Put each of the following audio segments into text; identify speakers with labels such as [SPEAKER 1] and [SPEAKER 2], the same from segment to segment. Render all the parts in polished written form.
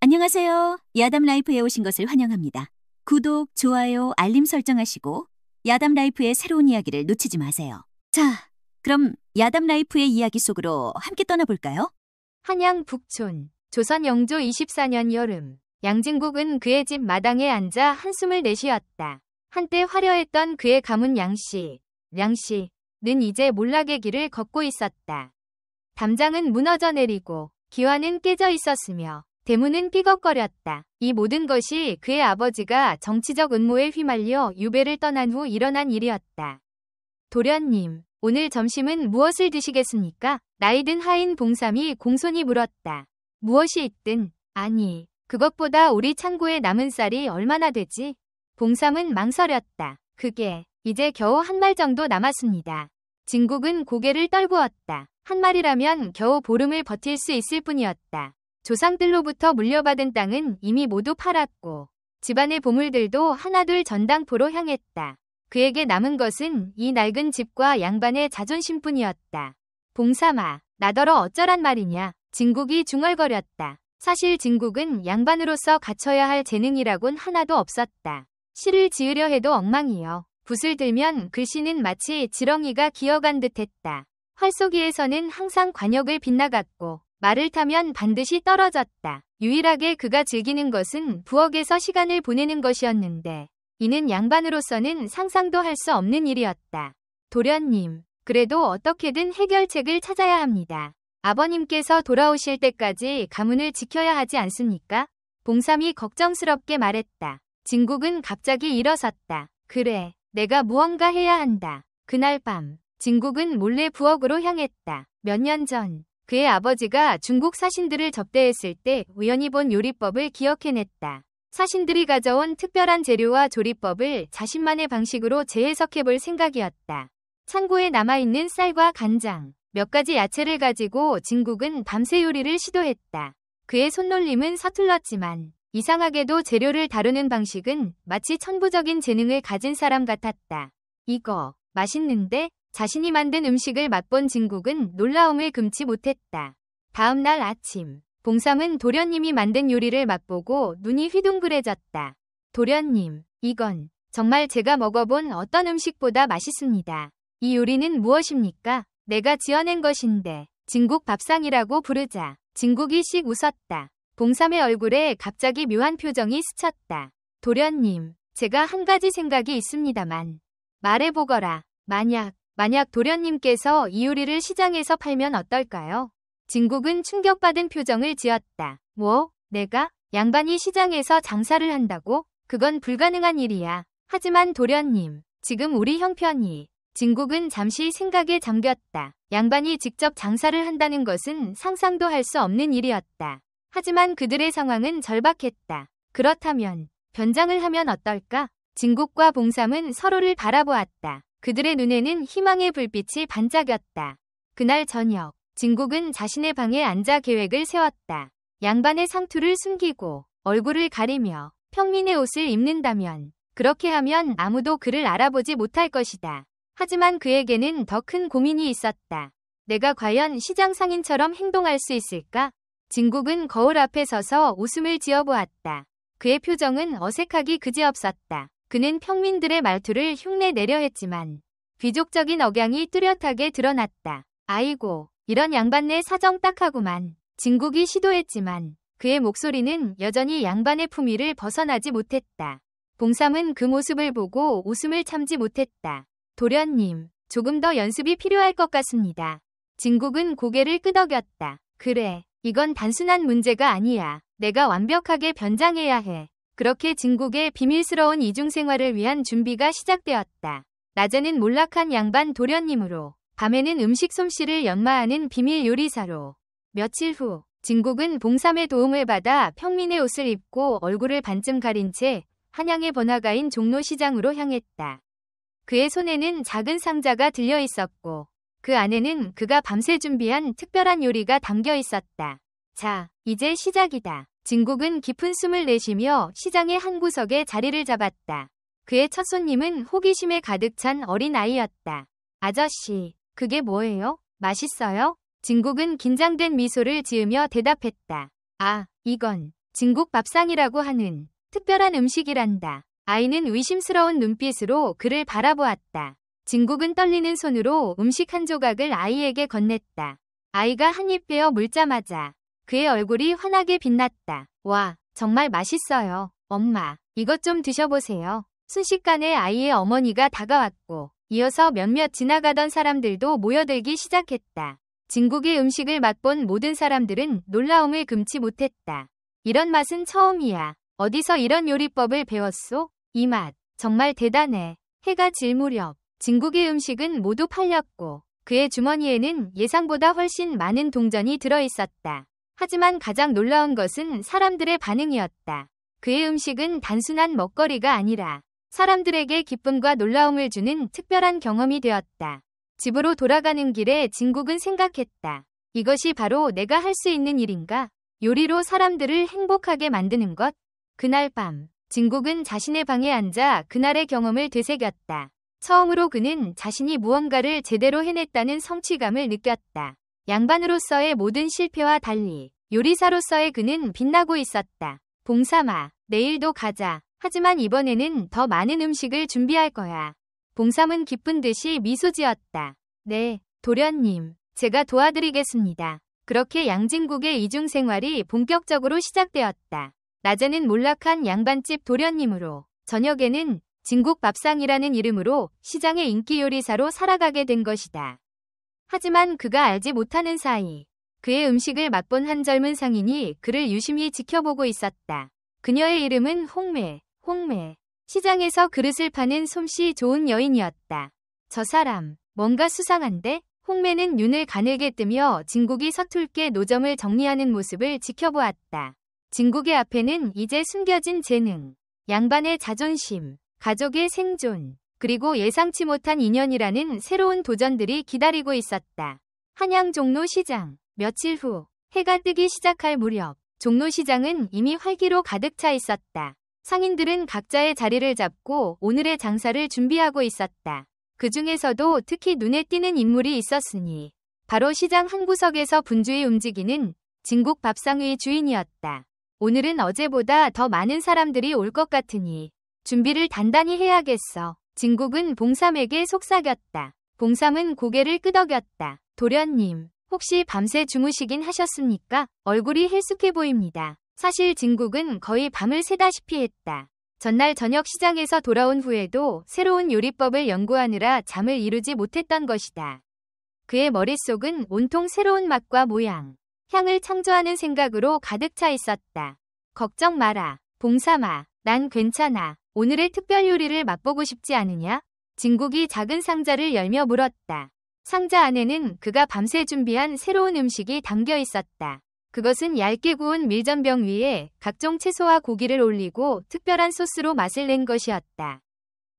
[SPEAKER 1] 안녕하세요. 야담 라이프에 오신 것을 환영합니다. 구독, 좋아요, 알림 설정하시고 야담 라이프의 새로운 이야기를 놓치지 마세요. 자, 그럼 야담 라이프의 이야기 속으로 함께 떠나볼까요?
[SPEAKER 2] 한양 북촌, 조선 영조 24년 여름, 양진국은 그의 집 마당에 앉아 한숨을 내쉬었다. 한때 화려했던 그의 가문 량씨는 이제 몰락의 길을 걷고 있었다. 담장은 무너져 내리고 기와는 깨져 있었으며 대문은 삐걱거렸다. 이 모든 것이 그의 아버지가 정치적 음모에 휘말려 유배를 떠난 후 일어난 일이었다. 도련님, 오늘 점심은 무엇을 드시겠습니까? 나이든 하인 봉삼이 공손히 물었다. 무엇이 있든, 아니, 그것보다 우리 창고에 남은 쌀이 얼마나 되지? 봉삼은 망설였다. 그게 이제 겨우 한 말 정도 남았습니다. 진국은 고개를 떨구었다. 한 말이라면 겨우 보름을 버틸 수 있을 뿐이었다. 조상들로부터 물려받은 땅은 이미 모두 팔았고 집안의 보물들도 하나둘 전당포로 향했다. 그에게 남은 것은 이 낡은 집과 양반의 자존심뿐이었다. 봉삼아, 나더러 어쩌란 말이냐. 진국이 중얼거렸다. 사실 진국은 양반으로서 갖춰야 할 재능이라곤 하나도 없었다. 시를 지으려 해도 엉망이여. 붓을 들면 글씨는 마치 지렁이가 기어간 듯했다. 활쏘기에서는 항상 관역을 빗나갔고 말을 타면 반드시 떨어졌다. 유일하게 그가 즐기는 것은 부엌에서 시간을 보내는 것이었는데 이는 양반으로서는 상상도 할 수 없는 일이었다. 도련님, 그래도 어떻게든 해결책을 찾아야 합니다. 아버님께서 돌아오실 때까지 가문을 지켜야 하지 않습니까? 봉삼이 걱정스럽게 말했다. 진국은 갑자기 일어섰다. 그래, 내가 무언가 해야 한다. 그날 밤, 진국은 몰래 부엌으로 향했다. 몇 년 전 그의 아버지가 중국 사신들을 접대했을 때 우연히 본 요리법을 기억해냈다. 사신들이 가져온 특별한 재료와 조리법을 자신만의 방식으로 재해석해볼 생각이었다. 창고에 남아있는 쌀과 간장, 몇 가지 야채를 가지고 진국은 밤새 요리를 시도했다. 그의 손놀림은 서툴렀지만 이상하게도 재료를 다루는 방식은 마치 천부적인 재능을 가진 사람 같았다. 이거 맛있는데? 자신이 만든 음식을 맛본 진국은 놀라움을 금치 못했다. 다음 날 아침, 봉삼은 도련님이 만든 요리를 맛보고 눈이 휘둥그레졌다. 도련님, 이건 정말 제가 먹어본 어떤 음식보다 맛있습니다. 이 요리는 무엇입니까? 내가 지어낸 것인데. 진국 밥상이라고 부르자 진국이 씩 웃었다. 봉삼의 얼굴에 갑자기 묘한 표정이 스쳤다. 도련님, 제가 한 가지 생각이 있습니다만 말해보거라. 만약 도련님께서 이 요리를 시장에서 팔면 어떨까요? 진국은 충격받은 표정을 지었다. 뭐? 내가? 양반이 시장에서 장사를 한다고? 그건 불가능한 일이야. 하지만 도련님, 지금 우리 형편이... 진국은 잠시 생각에 잠겼다. 양반이 직접 장사를 한다는 것은 상상도 할 수 없는 일이었다. 하지만 그들의 상황은 절박했다. 그렇다면 변장을 하면 어떨까? 진국과 봉삼은 서로를 바라보았다. 그들의 눈에는 희망의 불빛이 반짝였다. 그날 저녁, 진국은 자신의 방에 앉아 계획을 세웠다. 양반의 상투를 숨기고 얼굴을 가리며 평민의 옷을 입는다면 그렇게 하면 아무도 그를 알아보지 못할 것이다. 하지만 그에게는 더 큰 고민이 있었다. 내가 과연 시장 상인처럼 행동할 수 있을까? 진국은 거울 앞에 서서 웃음을 지어보았다. 그의 표정은 어색하기 그지없었다. 그는 평민들의 말투를 흉내내려 했지만 귀족적인 억양이 뚜렷하게 드러났다. 아이고, 이런 양반네 사정 딱하구만. 진국이 시도했지만 그의 목소리는 여전히 양반의 품위를 벗어나지 못했다. 봉삼은 그 모습을 보고 웃음을 참지 못했다. 도련님, 조금 더 연습이 필요할 것 같습니다. 진국은 고개를 끄덕였다. 그래, 이건 단순한 문제가 아니야. 내가 완벽하게 변장해야 해. 그렇게 진국의 비밀스러운 이중생활을 위한 준비가 시작되었다. 낮에는 몰락한 양반 도련님으로, 밤에는 음식 솜씨를 연마하는 비밀 요리사로. 며칠 후, 진국은 봉삼의 도움을 받아 평민의 옷을 입고 얼굴을 반쯤 가린 채 한양의 번화가인 종로시장으로 향했다. 그의 손에는 작은 상자가 들려 있었고 그 안에는 그가 밤새 준비한 특별한 요리가 담겨 있었다. 자, 이제 시작이다. 진국은 깊은 숨을 내쉬며 시장의 한 구석에 자리를 잡았다. 그의 첫 손님은 호기심에 가득 찬 어린 아이였다. 아저씨, 그게 뭐예요? 맛있어요? 진국은 긴장된 미소를 지으며 대답했다. 아, 이건 진국 밥상이라고 하는 특별한 음식이란다. 아이는 의심스러운 눈빛으로 그를 바라보았다. 진국은 떨리는 손으로 음식 한 조각을 아이에게 건넸다. 아이가 한 입 베어 물자마자 그의 얼굴이 환하게 빛났다. 와, 정말 맛있어요. 엄마, 이것 좀 드셔보세요. 순식간에 아이의 어머니가 다가왔고 이어서 몇몇 지나가던 사람들도 모여들기 시작했다. 진국의 음식을 맛본 모든 사람들은 놀라움을 금치 못했다. 이런 맛은 처음이야. 어디서 이런 요리법을 배웠소? 이 맛, 정말 대단해. 해가 질 무렵, 진국의 음식은 모두 팔렸고 그의 주머니에는 예상보다 훨씬 많은 동전이 들어있었다. 하지만 가장 놀라운 것은 사람들의 반응이었다. 그의 음식은 단순한 먹거리가 아니라 사람들에게 기쁨과 놀라움을 주는 특별한 경험이 되었다. 집으로 돌아가는 길에 진국은 생각했다. 이것이 바로 내가 할 수 있는 일인가? 요리로 사람들을 행복하게 만드는 것? 그날 밤, 진국은 자신의 방에 앉아 그날의 경험을 되새겼다. 처음으로 그는 자신이 무언가를 제대로 해냈다는 성취감을 느꼈다. 양반으로서의 모든 실패와 달리 요리사로서의 그는 빛나고 있었다. 봉삼아, 내일도 가자. 하지만 이번에는 더 많은 음식을 준비할 거야. 봉삼은 기쁜 듯이 미소 지었다. 네, 도련님, 제가 도와드리겠습니다. 그렇게 양진국의 이중 생활이 본격적으로 시작되었다. 낮에는 몰락한 양반집 도련님으로, 저녁에는 진국 밥상이라는 이름으로 시장의 인기 요리사로 살아가게 된 것이다. 하지만 그가 알지 못하는 사이, 그의 음식을 맛본 한 젊은 상인이 그를 유심히 지켜보고 있었다. 그녀의 이름은 홍매. 시장에서 그릇을 파는 솜씨 좋은 여인이었다. 저 사람, 뭔가 수상한데? 홍매는 눈을 가늘게 뜨며 진국이 서툴게 노점을 정리하는 모습을 지켜보았다. 진국의 앞에는 이제 숨겨진 재능, 양반의 자존심, 가족의 생존, 그리고 예상치 못한 인연이라는 새로운 도전들이 기다리고 있었다. 한양 종로시장, 며칠 후, 해가 뜨기 시작할 무렵, 종로시장은 이미 활기로 가득 차 있었다. 상인들은 각자의 자리를 잡고 오늘의 장사를 준비하고 있었다. 그 중에서도 특히 눈에 띄는 인물이 있었으니 바로 시장 한 구석에서 분주히 움직이는 진국 밥상의 주인이었다. 오늘은 어제보다 더 많은 사람들이 올 것 같으니 준비를 단단히 해야겠어. 진국은 봉삼에게 속삭였다. 봉삼은 고개를 끄덕였다. 도련님, 혹시 밤새 주무시긴 하셨습니까? 얼굴이 헬쑥해 보입니다. 사실 진국은 거의 밤을 새다시피 했다. 전날 저녁 시장에서 돌아온 후에도 새로운 요리법을 연구하느라 잠을 이루지 못했던 것이다. 그의 머릿속은 온통 새로운 맛과 모양, 향을 창조하는 생각으로 가득 차 있었다. 걱정 마라, 봉삼아. 난 괜찮아. 오늘의 특별 요리를 맛보고 싶지 않으냐? 진국이 작은 상자를 열며 물었다. 상자 안에는 그가 밤새 준비한 새로운 음식이 담겨 있었다. 그것은 얇게 구운 밀전병 위에 각종 채소와 고기를 올리고 특별한 소스로 맛을 낸 것이었다.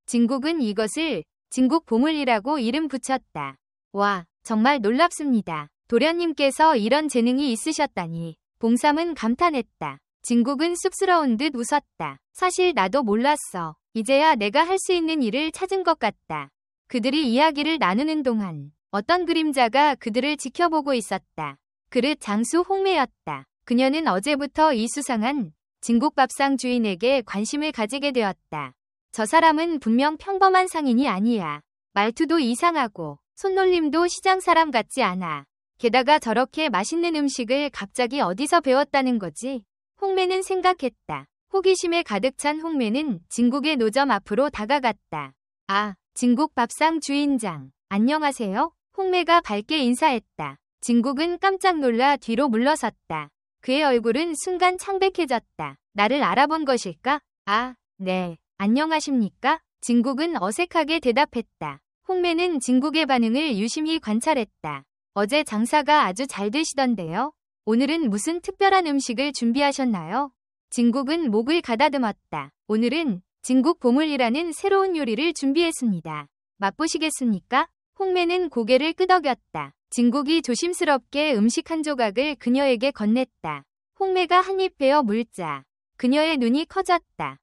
[SPEAKER 2] 진국은 이것을 진국 보물이라고 이름 붙였다. 와, 정말 놀랍습니다. 도련님께서 이런 재능이 있으셨다니. 봉삼은 감탄했다. 진국은 쑥스러운 듯 웃었다. 사실 나도 몰랐어. 이제야 내가 할 수 있는 일을 찾은 것 같다. 그들이 이야기를 나누는 동안 어떤 그림자가 그들을 지켜보고 있었다. 그릇 장수 홍매였다. 그녀는 어제부터 이 수상한 진국밥상 주인에게 관심을 가지게 되었다. 저 사람은 분명 평범한 상인이 아니야. 말투도 이상하고 손놀림도 시장 사람 같지 않아. 게다가 저렇게 맛있는 음식을 갑자기 어디서 배웠다는 거지? 홍매는 생각했다. 호기심에 가득 찬 홍매는 진국의 노점 앞으로 다가갔다. 아, 진국밥상 주인장. 안녕하세요. 홍매가 밝게 인사했다. 진국은 깜짝 놀라 뒤로 물러섰다. 그의 얼굴은 순간 창백해졌다. 나를 알아본 것일까? 아, 네. 안녕하십니까? 진국은 어색하게 대답했다. 홍매는 진국의 반응을 유심히 관찰했다. 어제 장사가 아주 잘 되시던데요. 오늘은 무슨 특별한 음식을 준비하셨나요? 진국은 목을 가다듬었다. 오늘은 진국 보물이라는 새로운 요리를 준비했습니다. 맛보시겠습니까? 홍매는 고개를 끄덕였다. 진국이 조심스럽게 음식 한 조각을 그녀에게 건넸다. 홍매가 한 입 베어 물자 그녀의 눈이 커졌다.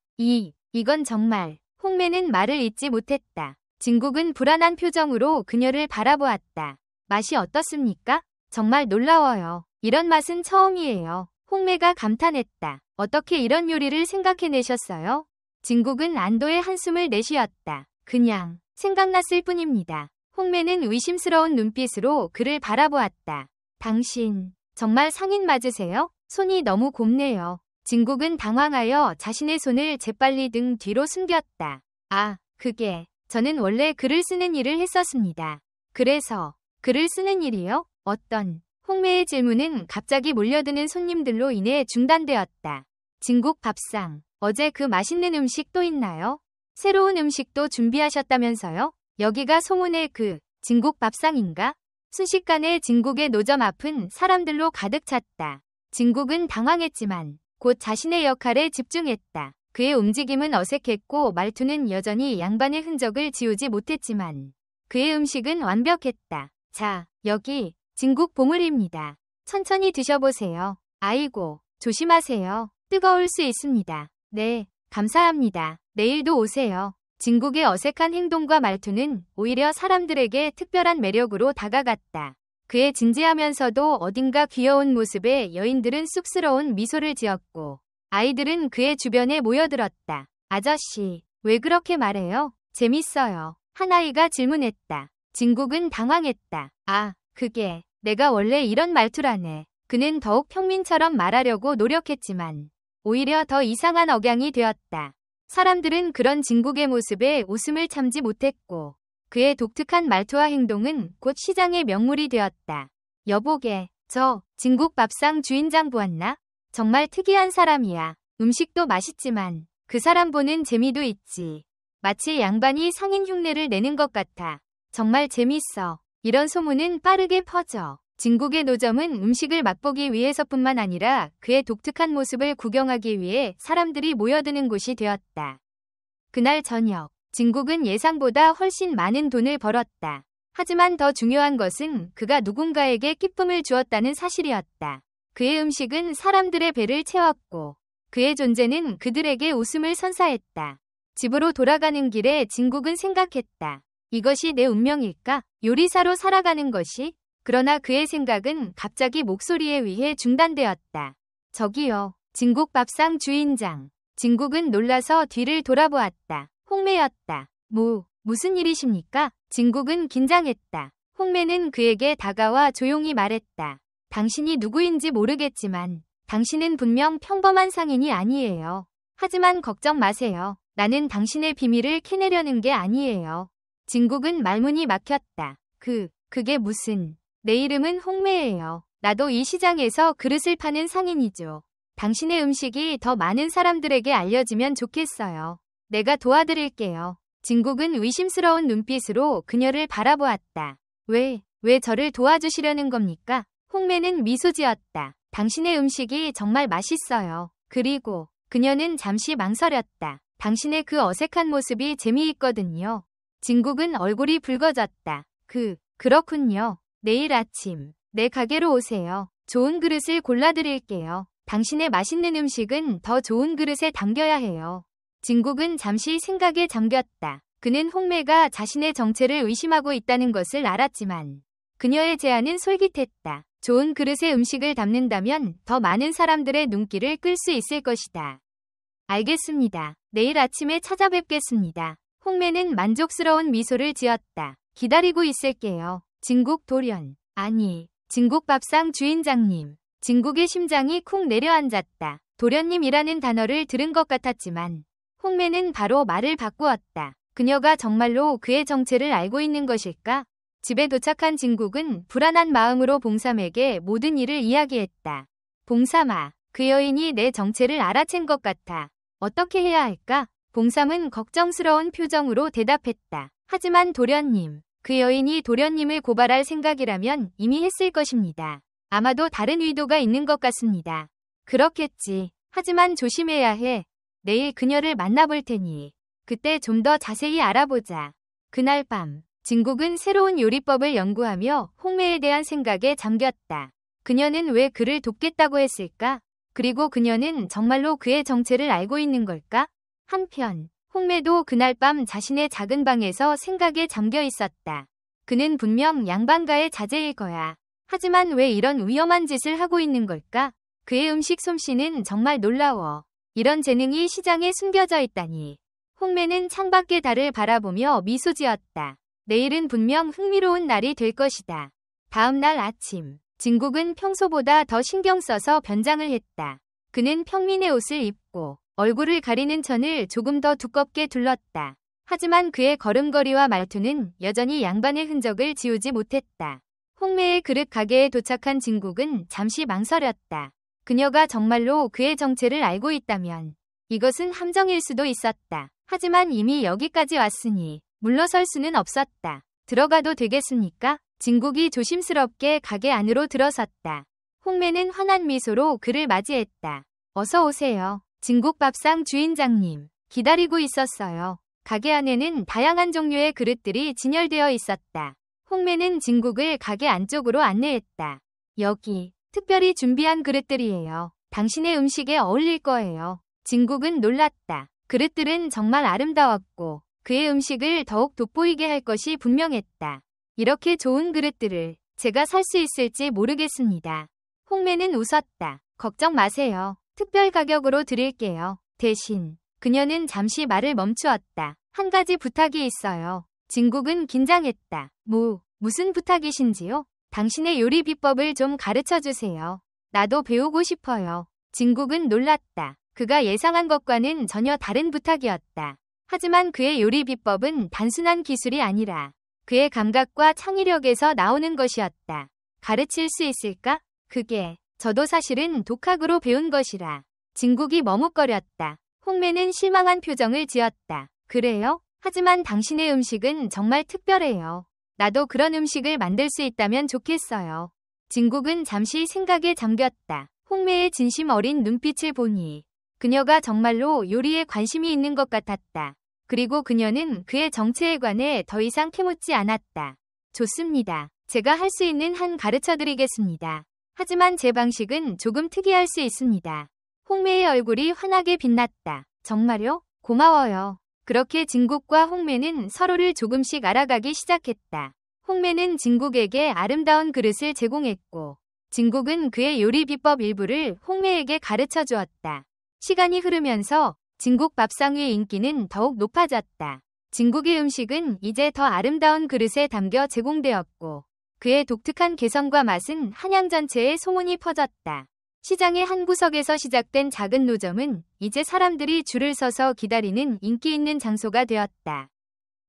[SPEAKER 2] 이건 정말. 홍매는 말을 잇지 못했다. 진국은 불안한 표정으로 그녀를 바라보았다. 맛이 어떻습니까? 정말 놀라워요. 이런 맛은 처음이에요. 홍매가 감탄했다. 어떻게 이런 요리를 생각해내셨어요? 진국은 안도의 한숨을 내쉬었다. 그냥 생각났을 뿐입니다. 홍매는 의심스러운 눈빛으로 그를 바라보았다. 당신 정말 상인 맞으세요? 손이 너무 곱네요. 진국은 당황하여 자신의 손을 재빨리 등 뒤로 숨겼다. 아, 그게 저는 원래 글을 쓰는 일을 했었습니다. 그래서 글을 쓰는 일이요? 어떤? 홍매의 질문은 갑자기 몰려드는 손님들로 인해 중단되었다. 진국 밥상, 어제 그 맛있는 음식 또 있나요? 새로운 음식도 준비하셨다면서요? 여기가 소문의 그 진국 밥상인가? 순식간에 진국의 노점 앞은 사람들로 가득 찼다. 진국은 당황했지만 곧 자신의 역할에 집중했다. 그의 움직임은 어색했고 말투는 여전히 양반의 흔적을 지우지 못했지만 그의 음식은 완벽했다. 자, 여기 진국 보물입니다. 천천히 드셔보세요. 아이고, 조심하세요. 뜨거울 수 있습니다. 네, 감사합니다. 내일도 오세요. 진국의 어색한 행동과 말투는 오히려 사람들에게 특별한 매력으로 다가갔다. 그의 진지하면서도 어딘가 귀여운 모습에 여인들은 쑥스러운 미소를 지었고 아이들은 그의 주변에 모여들었다. 아저씨, 왜 그렇게 말해요? 재밌어요. 한 아이가 질문했다. 진국은 당황했다. 아, 그게 내가 원래 이런 말투라네. 그는 더욱 평민처럼 말하려고 노력했지만 오히려 더 이상한 억양이 되었다. 사람들은 그런 진국의 모습에 웃음을 참지 못했고 그의 독특한 말투와 행동은 곧 시장의 명물이 되었다. 여보게, 저 진국 밥상 주인장 보았나? 정말 특이한 사람이야. 음식도 맛있지만 그 사람 보는 재미도 있지. 마치 양반이 상인 흉내를 내는 것 같아. 정말 재밌어. 이런 소문은 빠르게 퍼져. 진국의 노점은 음식을 맛보기 위해서뿐만 아니라 그의 독특한 모습을 구경하기 위해 사람들이 모여드는 곳이 되었다. 그날 저녁, 진국은 예상보다 훨씬 많은 돈을 벌었다. 하지만 더 중요한 것은 그가 누군가에게 기쁨을 주었다는 사실이었다. 그의 음식은 사람들의 배를 채웠고 그의 존재는 그들에게 웃음을 선사했다. 집으로 돌아가는 길에 진국은 생각했다. 이것이 내 운명일까? 요리사로 살아가는 것이? 그러나 그의 생각은 갑자기 목소리에 의해 중단되었다. 저기요, 진국 밥상 주인장. 진국은 놀라서 뒤를 돌아보았다. 홍매였다. 무슨 일이십니까? 진국은 긴장했다. 홍매는 그에게 다가와 조용히 말했다. 당신이 누구인지 모르겠지만 당신은 분명 평범한 상인이 아니에요. 하지만 걱정 마세요. 나는 당신의 비밀을 캐내려는 게 아니에요. 진국은 말문이 막혔다. 그게 무슨... 내 이름은 홍매예요. 나도 이 시장에서 그릇을 파는 상인이죠. 당신의 음식이 더 많은 사람들에게 알려지면 좋겠어요. 내가 도와드릴게요. 진국은 의심스러운 눈빛으로 그녀를 바라보았다. 왜 저를 도와주시려는 겁니까? 홍매는 미소 지었다. 당신의 음식이 정말 맛있어요. 그리고 그녀는 잠시 망설였다. 당신의 그 어색한 모습이 재미있거든요. 진국은 얼굴이 붉어졌다. 그렇군요. 내일 아침 내 가게로 오세요. 좋은 그릇을 골라드릴게요. 당신의 맛있는 음식은 더 좋은 그릇에 담겨야 해요. 진국은 잠시 생각에 잠겼다. 그는 홍매가 자신의 정체를 의심하고 있다는 것을 알았지만 그녀의 제안은 솔깃했다. 좋은 그릇에 음식을 담는다면 더 많은 사람들의 눈길을 끌 수 있을 것이다. 알겠습니다. 내일 아침에 찾아뵙겠습니다. 홍매는 만족스러운 미소를 지었다. 기다리고 있을게요. 진국 돌연. 아니, 진국 밥상 주인장님. 진국의 심장이 쿵 내려앉았다. 도련님이라는 단어를 들은 것 같았지만 홍매는 바로 말을 바꾸었다. 그녀가 정말로 그의 정체를 알고 있는 것일까? 집에 도착한 진국은 불안한 마음으로 봉삼에게 모든 일을 이야기했다. 봉삼아, 그 여인이 내 정체를 알아챈 것 같아. 어떻게 해야 할까? 봉삼은 걱정스러운 표정으로 대답했다. 하지만 도련님, 그 여인이 도련님을 고발할 생각이라면 이미 했을 것입니다. 아마도 다른 의도가 있는 것 같습니다. 그렇겠지. 하지만 조심해야 해. 내일 그녀를 만나볼 테니 그때 좀 더 자세히 알아보자. 그날 밤, 진국은 새로운 요리법을 연구하며 홍매에 대한 생각에 잠겼다. 그녀는 왜 그를 돕겠다고 했을까? 그리고 그녀는 정말로 그의 정체를 알고 있는 걸까? 한편 홍매도 그날 밤 자신의 작은 방에서 생각에 잠겨 있었다. 그는 분명 양반가의 자제일 거야. 하지만 왜 이런 위험한 짓을 하고 있는 걸까? 그의 음식 솜씨는 정말 놀라워. 이런 재능이 시장에 숨겨져 있다니. 홍매는 창밖의 달을 바라보며 미소 지었다. 내일은 분명 흥미로운 날이 될 것이다. 다음 날 아침, 진국은 평소보다 더 신경 써서 변장을 했다. 그는 평민의 옷을 입고 얼굴을 가리는 천을 조금 더 두껍게 둘렀다. 하지만 그의 걸음걸이와 말투는 여전히 양반의 흔적을 지우지 못했다. 홍매의 그릇 가게에 도착한 진국은 잠시 망설였다. 그녀가 정말로 그의 정체를 알고 있다면 이것은 함정일 수도 있었다. 하지만 이미 여기까지 왔으니 물러설 수는 없었다. 들어가도 되겠습니까? 진국이 조심스럽게 가게 안으로 들어섰다. 홍매는 환한 미소로 그를 맞이했다. 어서 오세요. 진국 밥상 주인장님. 기다리고 있었어요. 가게 안에는 다양한 종류의 그릇들이 진열되어 있었다. 홍매는 진국을 가게 안쪽으로 안내했다. 여기 특별히 준비한 그릇들이에요. 당신의 음식에 어울릴 거예요. 진국은 놀랐다. 그릇들은 정말 아름다웠고 그의 음식을 더욱 돋보이게 할 것이 분명했다. 이렇게 좋은 그릇들을 제가 살 수 있을지 모르겠습니다. 홍매는 웃었다. 걱정 마세요. 특별 가격으로 드릴게요. 대신 그녀는 잠시 말을 멈추었다. 한 가지 부탁이 있어요. 진국은 긴장했다. 무슨 부탁이신지요? 당신의 요리 비법을 좀 가르쳐 주세요. 나도 배우고 싶어요. 진국은 놀랐다. 그가 예상한 것과는 전혀 다른 부탁이었다. 하지만 그의 요리 비법은 단순한 기술이 아니라 그의 감각과 창의력에서 나오는 것이었다. 가르칠 수 있을까? 그게 저도 사실은 독학으로 배운 것이라. 진국이 머뭇거렸다. 홍매는 실망한 표정을 지었다. 그래요? 하지만 당신의 음식은 정말 특별해요. 나도 그런 음식을 만들 수 있다면 좋겠어요. 진국은 잠시 생각에 잠겼다. 홍매의 진심 어린 눈빛을 보니 그녀가 정말로 요리에 관심이 있는 것 같았다. 그리고 그녀는 그의 정체에 관해 더 이상 캐묻지 않았다. 좋습니다. 제가 할 수 있는 한 가르쳐드리겠습니다. 하지만 제 방식은 조금 특이할 수 있습니다. 홍매의 얼굴이 환하게 빛났다. 정말요? 고마워요. 그렇게 진국과 홍매는 서로를 조금씩 알아가기 시작했다. 홍매는 진국에게 아름다운 그릇을 제공했고 진국은 그의 요리 비법 일부를 홍매에게 가르쳐 주었다. 시간이 흐르면서 진국 밥상의 인기는 더욱 높아졌다. 진국의 음식은 이제 더 아름다운 그릇에 담겨 제공되었고 그의 독특한 개성과 맛은 한양 전체에 소문이 퍼졌다. 시장의 한 구석에서 시작된 작은 노점은 이제 사람들이 줄을 서서 기다리는 인기 있는 장소가 되었다.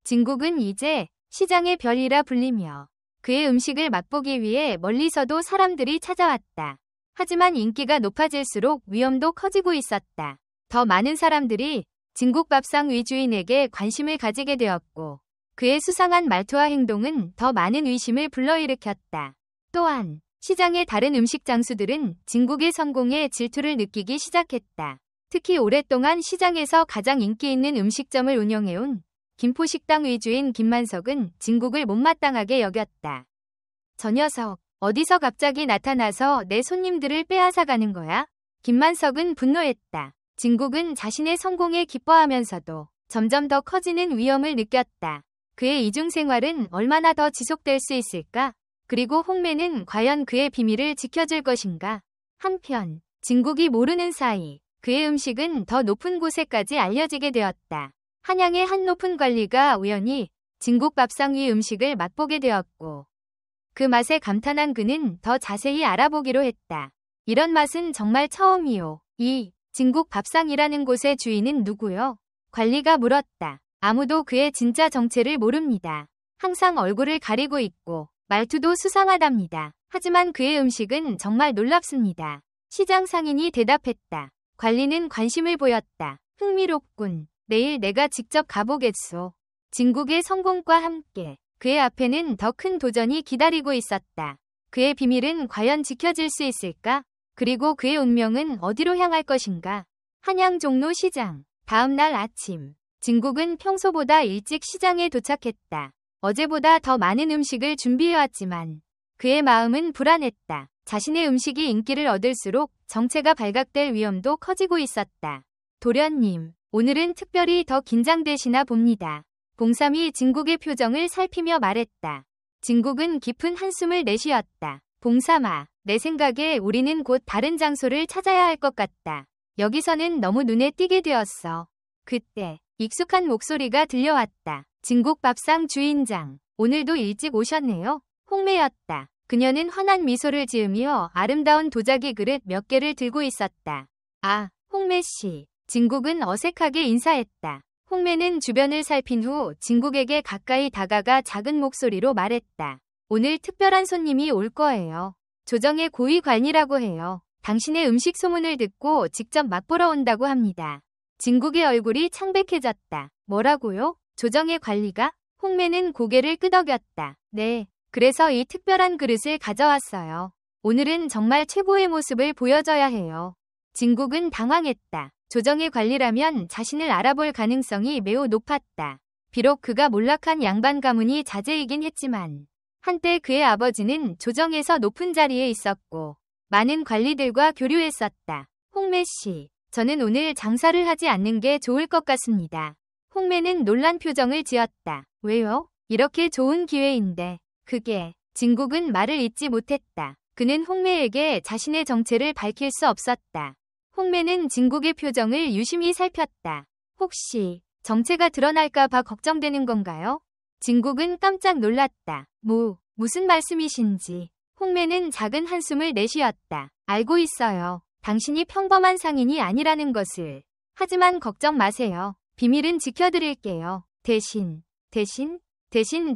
[SPEAKER 2] 진국은 이제 시장의 별이라 불리며 그의 음식을 맛보기 위해 멀리서도 사람들이 찾아왔다. 하지만 인기가 높아질수록 위험도 커지고 있었다. 더 많은 사람들이 진국 밥상 위주인에게 관심을 가지게 되었고 그의 수상한 말투와 행동은 더 많은 의심을 불러일으켰다. 또한 시장의 다른 음식 장수들은 진국의 성공에 질투를 느끼기 시작했다. 특히 오랫동안 시장에서 가장 인기 있는 음식점을 운영해온 김포식당 위주인 김만석은 진국을 못마땅하게 여겼다. 저 녀석, 어디서 갑자기 나타나서 내 손님들을 빼앗아가는 거야? 김만석은 분노했다. 진국은 자신의 성공에 기뻐하면서도 점점 더 커지는 위험을 느꼈다. 그의 이중생활은 얼마나 더 지속될 수 있을까? 그리고 홍매는 과연 그의 비밀을 지켜줄 것인가? 한편 진국이 모르는 사이 그의 음식은 더 높은 곳에까지 알려지게 되었다. 한양의 한 높은 관리가 우연히 진국 밥상 위 음식을 맛보게 되었고 그 맛에 감탄한 그는 더 자세히 알아보기로 했다. 이런 맛은 정말 처음이요. 이 진국 밥상이라는 곳의 주인은 누구요? 관리가 물었다. 아무도 그의 진짜 정체를 모릅니다. 항상 얼굴을 가리고 있고 말투도 수상하답니다. 하지만 그의 음식은 정말 놀랍습니다. 시장 상인이 대답했다. 관리는 관심을 보였다. 흥미롭군. 내일 내가 직접 가보겠소. 진국의 성공과 함께 그의 앞에는 더 큰 도전이 기다리고 있었다. 그의 비밀은 과연 지켜질 수 있을까? 그리고 그의 운명은 어디로 향할 것인가? 한양 종로 시장. 다음 날 아침. 진국은 평소보다 일찍 시장에 도착했다. 어제보다 더 많은 음식을 준비해왔지만 그의 마음은 불안했다. 자신의 음식이 인기를 얻을수록 정체가 발각될 위험도 커지고 있었다. 도련님, 오늘은 특별히 더 긴장되시나 봅니다. 봉삼이 진국의 표정을 살피며 말했다. 진국은 깊은 한숨을 내쉬었다. 봉삼아, 내 생각에 우리는 곧 다른 장소를 찾아야 할 것 같다. 여기서는 너무 눈에 띄게 되었어. 그때 익숙한 목소리가 들려왔다. 진국밥상 주인장, 오늘도 일찍 오셨네요. 홍매였다. 그녀는 환한 미소를 지으며 아름다운 도자기 그릇 몇 개를 들고 있었다. 아, 홍매씨. 진국은 어색하게 인사했다. 홍매는 주변을 살핀 후 진국에게 가까이 다가가 작은 목소리로 말했다. 오늘 특별한 손님이 올 거예요. 조정의 고위 관이라고 해요. 당신의 음식 소문을 듣고 직접 맛보러 온다고 합니다. 진국의 얼굴이 창백해졌다. 뭐라고요? 조정의 관리가? 홍매는 고개를 끄덕였다. 네, 그래서 이 특별한 그릇을 가져왔어요. 오늘은 정말 최고의 모습을 보여줘야 해요. 진국은 당황했다. 조정의 관리라면 자신을 알아볼 가능성이 매우 높았다. 비록 그가 몰락한 양반 가문이 자제이긴 했지만 한때 그의 아버지는 조정에서 높은 자리에 있었고 많은 관리들과 교류했었다. 홍매씨, 저는 오늘 장사를 하지 않는 게 좋을 것 같습니다. 홍매는 놀란 표정을 지었다. 왜요? 이렇게 좋은 기회인데. 그게, 진국은 말을 잇지 못했다. 그는 홍매에게 자신의 정체를 밝힐 수 없었다. 홍매는 진국의 표정을 유심히 살폈다. 혹시 정체가 드러날까 봐 걱정되는 건가요? 진국은 깜짝 놀랐다. 무슨 말씀이신지. 홍매는 작은 한숨을 내쉬었다. 알고 있어요. 당신이 평범한 상인이 아니라는 것을. 하지만 걱정 마세요. 비밀은 지켜드릴게요. 대신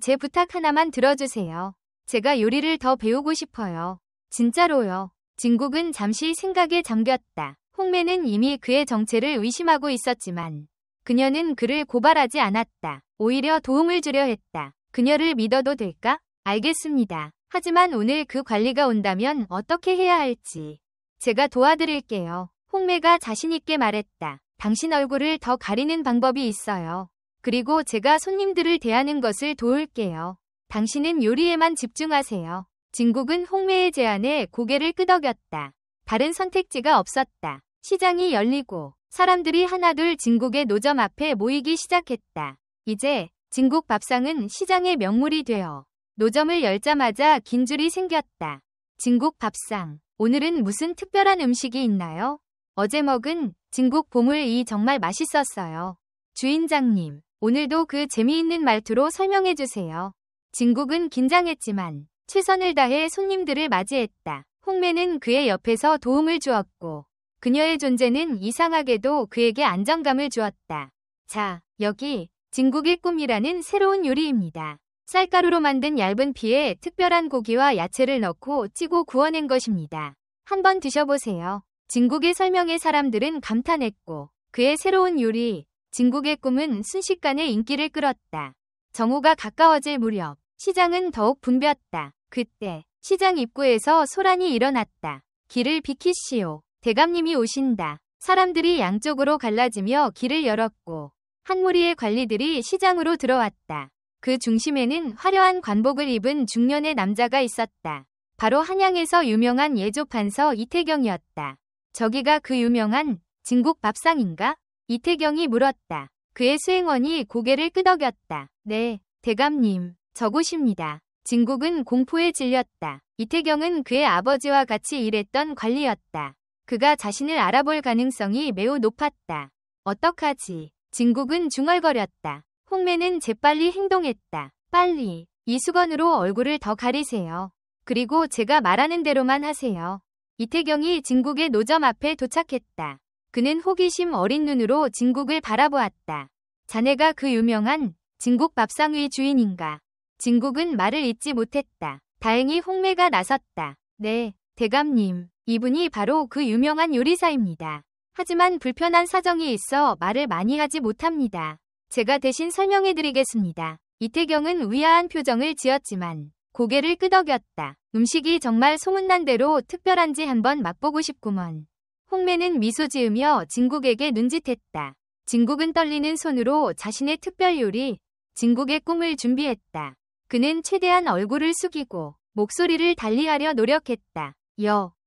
[SPEAKER 2] 제 부탁 하나만 들어주세요. 제가 요리를 더 배우고 싶어요. 진짜로요. 진국은 잠시 생각에 잠겼다. 홍매는 이미 그의 정체를 의심하고 있었지만 그녀는 그를 고발하지 않았다. 오히려 도움을 주려 했다. 그녀를 믿어도 될까? 알겠습니다. 하지만 오늘 그 관리가 온다면 어떻게 해야 할지 제가 도와드릴게요. 홍매가 자신있게 말했다. 당신 얼굴을 더 가리는 방법이 있어요. 그리고 제가 손님들을 대하는 것을 도울게요. 당신은 요리에만 집중하세요. 진국은 홍매의 제안에 고개를 끄덕였다. 다른 선택지가 없었다. 시장이 열리고 사람들이 하나둘 진국의 노점 앞에 모이기 시작했다. 이제 진국 밥상은 시장의 명물이 되어 노점을 열자마자 긴 줄이 생겼다. 진국 밥상, 오늘은 무슨 특별한 음식이 있나요? 어제 먹은 진국 보물이 정말 맛있었어요. 주인장님, 오늘도 그 재미있는 말투로 설명해주세요. 진국은 긴장했지만 최선을 다해 손님들을 맞이했다. 홍매는 그의 옆에서 도움을 주었고 그녀의 존재는 이상하게도 그에게 안정감을 주었다. 자, 여기 진국의 꿈이라는 새로운 요리입니다. 쌀가루로 만든 얇은 피에 특별한 고기와 야채를 넣고 찌고 구워낸 것입니다. 한번 드셔보세요. 진국의 설명에 사람들은 감탄했고 그의 새로운 요리, 진국의 꿈은 순식간에 인기를 끌었다. 정오가 가까워질 무렵 시장은 더욱 붐볐다. 그때 시장 입구에서 소란이 일어났다. 길을 비키시오. 대감님이 오신다. 사람들이 양쪽으로 갈라지며 길을 열었고 한 무리의 관리들이 시장으로 들어왔다. 그 중심에는 화려한 관복을 입은 중년의 남자가 있었다. 바로 한양에서 유명한 예조판서 이태경이었다. 저기가 그 유명한 진국 밥상인가? 이태경이 물었다. 그의 수행원이 고개를 끄덕였다. 네, 대감님, 저곳입니다. 진국은 공포에 질렸다. 이태경은 그의 아버지와 같이 일했던 관리였다. 그가 자신을 알아볼 가능성이 매우 높았다. 어떡하지? 진국은 중얼거렸다. 홍매는 재빨리 행동했다. 빨리, 이 수건으로 얼굴을 더 가리세요. 그리고 제가 말하는 대로만 하세요. 이태경이 진국의 노점 앞에 도착했다. 그는 호기심 어린 눈으로 진국을 바라보았다. 자네가 그 유명한 진국 밥상의 주인인가? 진국은 말을 잇지 못했다. 다행히 홍매가 나섰다. 네, 대감님. 이분이 바로 그 유명한 요리사입니다. 하지만 불편한 사정이 있어 말을 많이 하지 못합니다. 제가 대신 설명해드리겠습니다. 이태경은 의아한 표정을 지었지만 고개를 끄덕였다. 음식이 정말 소문난 대로 특별한지 한번 맛보고 싶구먼. 홍매는 미소 지으며 진국에게 눈짓했다. 진국은 떨리는 손으로 자신의 특별 요리, 진국의 꿈을 준비했다. 그는 최대한 얼굴을 숙이고 목소리를 달리하려 노력했다.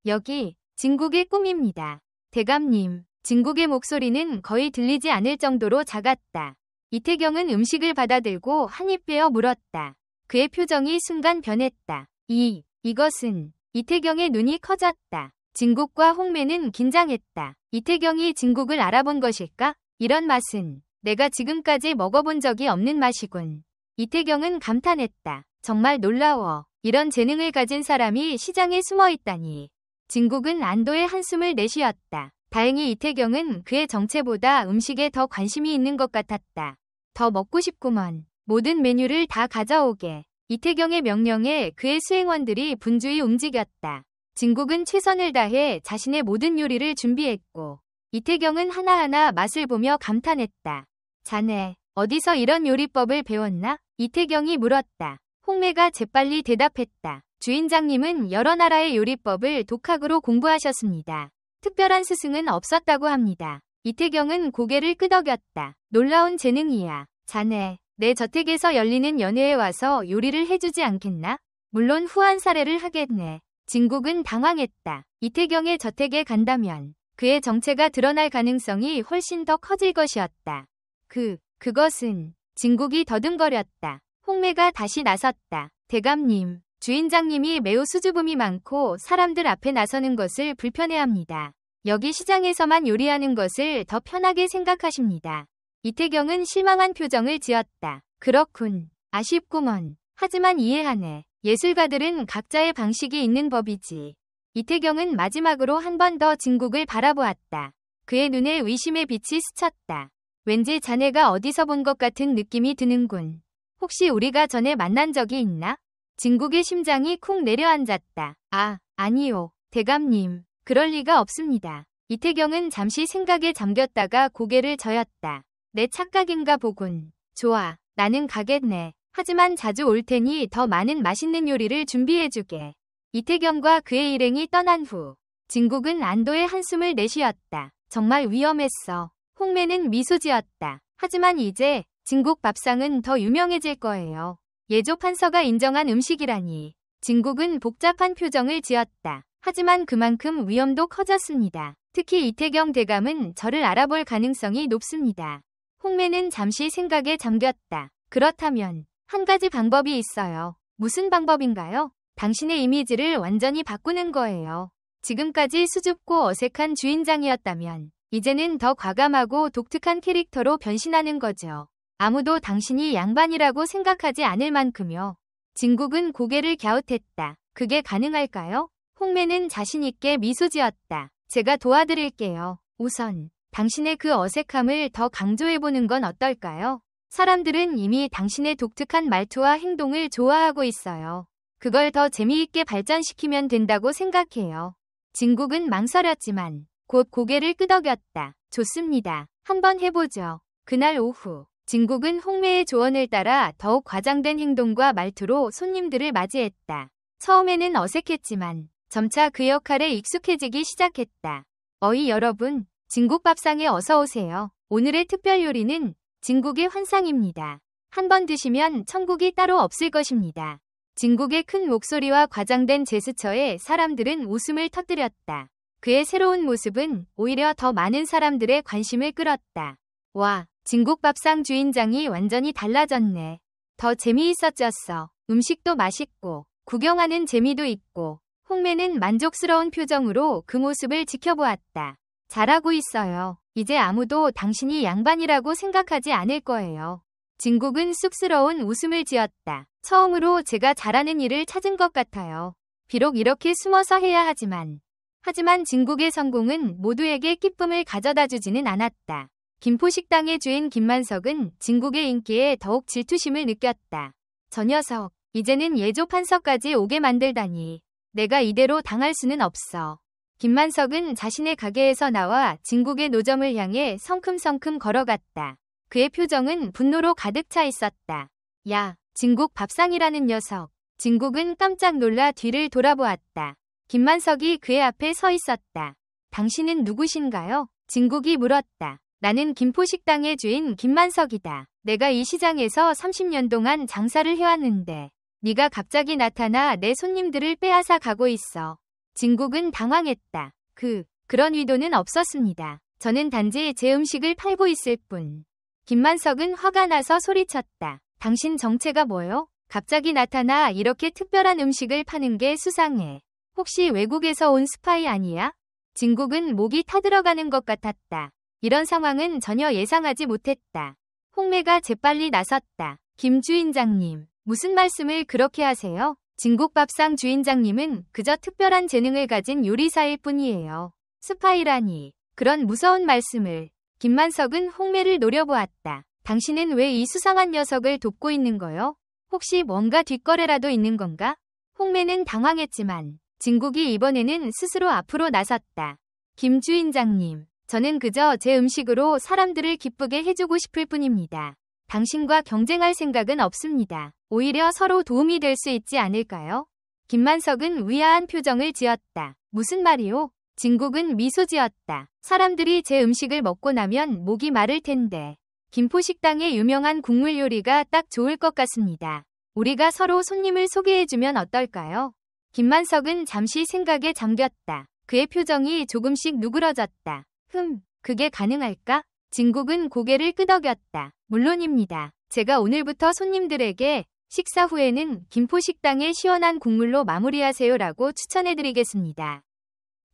[SPEAKER 2] 여기 진국의 꿈입니다. 대감님, 진국의 목소리는 거의 들리지 않을 정도로 작았다. 이태경은 음식을 받아들고 한 입 베어 물었다. 그의 표정이 순간 변했다. 이것은 이태경의 눈이 커졌다. 진국과 홍매는 긴장했다. 이태경이 진국을 알아본 것일까? 이런 맛은 내가 지금까지 먹어본 적이 없는 맛이군. 이태경은 감탄했다. 정말 놀라워. 이런 재능을 가진 사람이 시장에 숨어 있다니. 진국은 안도의 한숨을 내쉬었다. 다행히 이태경은 그의 정체보다 음식에 더 관심이 있는 것 같았다. 더 먹고 싶구먼. 모든 메뉴를 다 가져오게. 이태경의 명령에 그의 수행원들이 분주히 움직였다. 진국은 최선을 다해 자신의 모든 요리를 준비했고 이태경은 하나하나 맛을 보며 감탄했다. 자네, 어디서 이런 요리법을 배웠나? 이태경이 물었다. 홍매가 재빨리 대답했다. 주인장님은 여러 나라의 요리법을 독학으로 공부하셨습니다. 특별한 스승은 없었다고 합니다. 이태경은 고개를 끄덕였다. 놀라운 재능이야. 자네, 내 저택에서 열리는 연회에 와서 요리를 해주지 않겠나? 물론 후한 사례를 하겠네. 진국은 당황했다. 이태경의 저택에 간다면 그의 정체가 드러날 가능성이 훨씬 더 커질 것이었다. 그것은 진국이 더듬거렸다. 홍매가 다시 나섰다. 대감님, 주인장님이 매우 수줍음이 많고 사람들 앞에 나서는 것을 불편해합니다. 여기 시장에서만 요리하는 것을 더 편하게 생각하십니다. 이태경은 실망한 표정을 지었다. 그렇군. 아쉽구먼. 하지만 이해하네. 예술가들은 각자의 방식이 있는 법이지. 이태경은 마지막으로 한 번 더 진국을 바라보았다. 그의 눈에 의심의 빛이 스쳤다. 왠지 자네가 어디서 본 것 같은 느낌이 드는군. 혹시 우리가 전에 만난 적이 있나? 진국의 심장이 쿵 내려앉았다. 아니요. 대감님. 그럴 리가 없습니다. 이태경은 잠시 생각에 잠겼다가 고개를 저었다. 내 착각인가 보군. 좋아. 나는 가겠네. 하지만 자주 올 테니 더 많은 맛있는 요리를 준비해주게. 이태경과 그의 일행이 떠난 후 진국은 안도의 한숨을 내쉬었다. 정말 위험했어. 홍매는 미소 지었다. 하지만 이제 진국 밥상은 더 유명해질 거예요. 예조 판서가 인정한 음식이라니. 진국은 복잡한 표정을 지었다. 하지만 그만큼 위험도 커졌습니다. 특히 이태경 대감은 저를 알아볼 가능성이 높습니다. 홍매는 잠시 생각에 잠겼다. 그렇다면 한 가지 방법이 있어요. 무슨 방법인가요? 당신의 이미지를 완전히 바꾸는 거예요. 지금까지 수줍고 어색한 주인장이었다면 이제는 더 과감하고 독특한 캐릭터로 변신하는 거죠. 아무도 당신이 양반이라고 생각하지 않을 만큼요. 진국은 고개를 갸웃했다. 그게 가능할까요? 홍매는 자신있게 미소 지었다. 제가 도와드릴게요. 우선 당신의 그 어색함을 더 강조해보는 건 어떨까요? 사람들은 이미 당신의 독특한 말투와 행동을 좋아하고 있어요. 그걸 더 재미있게 발전시키면 된다고 생각해요. 진국은 망설였지만 곧 고개를 끄덕였다. 좋습니다. 한번 해보죠. 그날 오후 진국은 홍매의 조언을 따라 더욱 과장된 행동과 말투로 손님들을 맞이했다. 처음에는 어색했지만 점차 그 역할에 익숙해지기 시작했다. 어이 여러분, 진국 밥상에 어서 오세요. 오늘의 특별 요리는 진국의 환상입니다. 한 번 드시면 천국이 따로 없을 것입니다. 진국의 큰 목소리와 과장된 제스처에 사람들은 웃음을 터뜨렸다. 그의 새로운 모습은 오히려 더 많은 사람들의 관심을 끌었다. 와, 진국 밥상 주인장이 완전히 달라졌네. 더 재미있어졌어. 음식도 맛있고 구경하는 재미도 있고. 홍매는 만족스러운 표정으로 그 모습을 지켜보았다. 잘하고 있어요. 이제 아무도 당신이 양반이라고 생각하지 않을 거예요. 진국은 쑥스러운 웃음을 지었다. 처음으로 제가 잘하는 일을 찾은 것 같아요. 비록 이렇게 숨어서 해야 하지만 진국의 성공은 모두에게 기쁨을 가져다 주지는 않았다. 김포식당의 주인 김만석은 진국의 인기에 더욱 질투심을 느꼈다. 저 녀석, 이제는 예조 판서까지 오게 만들다니. 내가 이대로 당할 수는 없어. 김만석은 자신의 가게에서 나와 진국의 노점을 향해 성큼성큼 걸어갔다. 그의 표정은 분노로 가득 차 있었다. 야, 진국 밥상이라는 녀석. 진국은 깜짝 놀라 뒤를 돌아보았다. 김만석이 그의 앞에 서 있었다. 당신은 누구신가요? 진국이 물었다. 나는 김포식당의 주인 김만석이다. 내가 이 시장에서 30년 동안 장사를 해왔는데 네가 갑자기 나타나 내 손님들을 빼앗아 가고 있어. 진국은 당황했다. 그런 의도는 없었습니다. 저는 단지 제 음식을 팔고 있을 뿐. 김만석은 화가 나서 소리쳤다. 당신 정체가 뭐요? 갑자기 나타나 이렇게 특별한 음식을 파는 게 수상해. 혹시 외국에서 온 스파이 아니야? 진국은 목이 타들어가는 것 같았다. 이런 상황은 전혀 예상하지 못했다. 홍매가 재빨리 나섰다. 김 주인장님, 무슨 말씀을 그렇게 하세요? 진국밥상 주인장님은 그저 특별한 재능을 가진 요리사일 뿐이에요. 스파이라니, 그런 무서운 말씀을. 김만석은 홍매를 노려보았다. 당신은 왜 이 수상한 녀석을 돕고 있는 거요? 혹시 뭔가 뒷거래라도 있는 건가? 홍매는 당황했지만 진국이 이번에는 스스로 앞으로 나섰다. 김 주인장님, 저는 그저 제 음식으로 사람들을 기쁘게 해주고 싶을 뿐입니다. 당신과 경쟁할 생각은 없습니다. 오히려 서로 도움이 될 수 있지 않을까요? 김만석은 위아한 표정을 지었다. 무슨 말이오? 진국은 미소 지었다. 사람들이 제 음식을 먹고 나면 목이 마를 텐데. 김포식당의 유명한 국물 요리가 딱 좋을 것 같습니다. 우리가 서로 손님을 소개해주면 어떨까요? 김만석은 잠시 생각에 잠겼다. 그의 표정이 조금씩 누그러졌다. 그게 가능할까? 진국은 고개를 끄덕였다. 물론입니다. 제가 오늘부터 손님들에게 식사 후에는 김포식당의 시원한 국물로 마무리하세요라고 추천해드리겠습니다.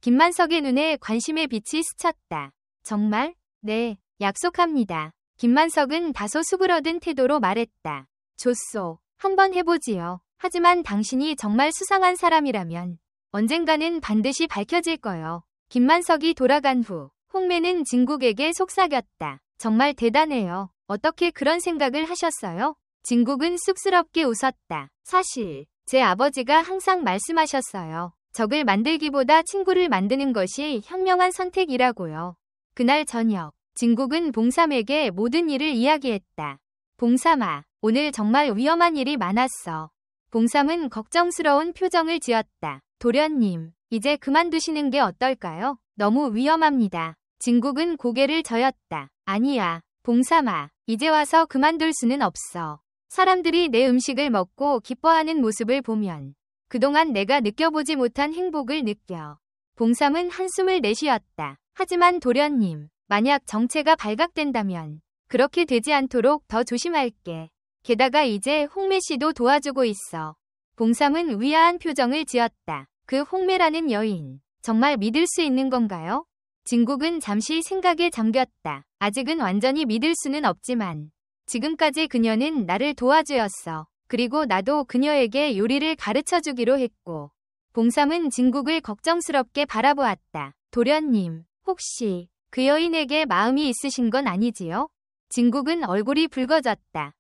[SPEAKER 2] 김만석의 눈에 관심의 빛이 스쳤다. 정말? 네, 약속합니다. 김만석은 다소 수그러든 태도로 말했다. 좋소. 한번 해보지요. 하지만 당신이 정말 수상한 사람이라면 언젠가는 반드시 밝혀질 거요. 김만석이 돌아간 후 홍매는 진국에게 속삭였다. 정말 대단해요. 어떻게 그런 생각을 하셨어요? 진국은 쑥스럽게 웃었다. 사실 제 아버지가 항상 말씀하셨어요. 적을 만들기보다 친구를 만드는 것이 현명한 선택이라고요. 그날 저녁 진국은 봉삼에게 모든 일을 이야기했다. 봉삼아, 오늘 정말 위험한 일이 많았어. 봉삼은 걱정스러운 표정을 지었다. 도련님, 이제 그만두시는 게 어떨까요? 너무 위험합니다. 진국은 고개를 저었다. 아니야, 봉삼아, 이제 와서 그만둘 수는 없어. 사람들이 내 음식을 먹고 기뻐하는 모습을 보면 그동안 내가 느껴보지 못한 행복을 느껴. 봉삼은 한숨을 내쉬었다. 하지만 도련님, 만약 정체가 발각된다면 그렇게 되지 않도록 더 조심할게. 게다가 이제 홍매 씨도 도와주고 있어. 봉삼은 위아한 표정을 지었다. 그 홍매라는 여인, 정말 믿을 수 있는 건가요? 진국은 잠시 생각에 잠겼다. 아직은 완전히 믿을 수는 없지만 지금까지 그녀는 나를 도와주었어. 그리고 나도 그녀에게 요리를 가르쳐주기로 했고. 봉삼은 진국을 걱정스럽게 바라보았다. 도련님, 혹시 그 여인에게 마음이 있으신 건 아니지요? 진국은 얼굴이 붉어졌다.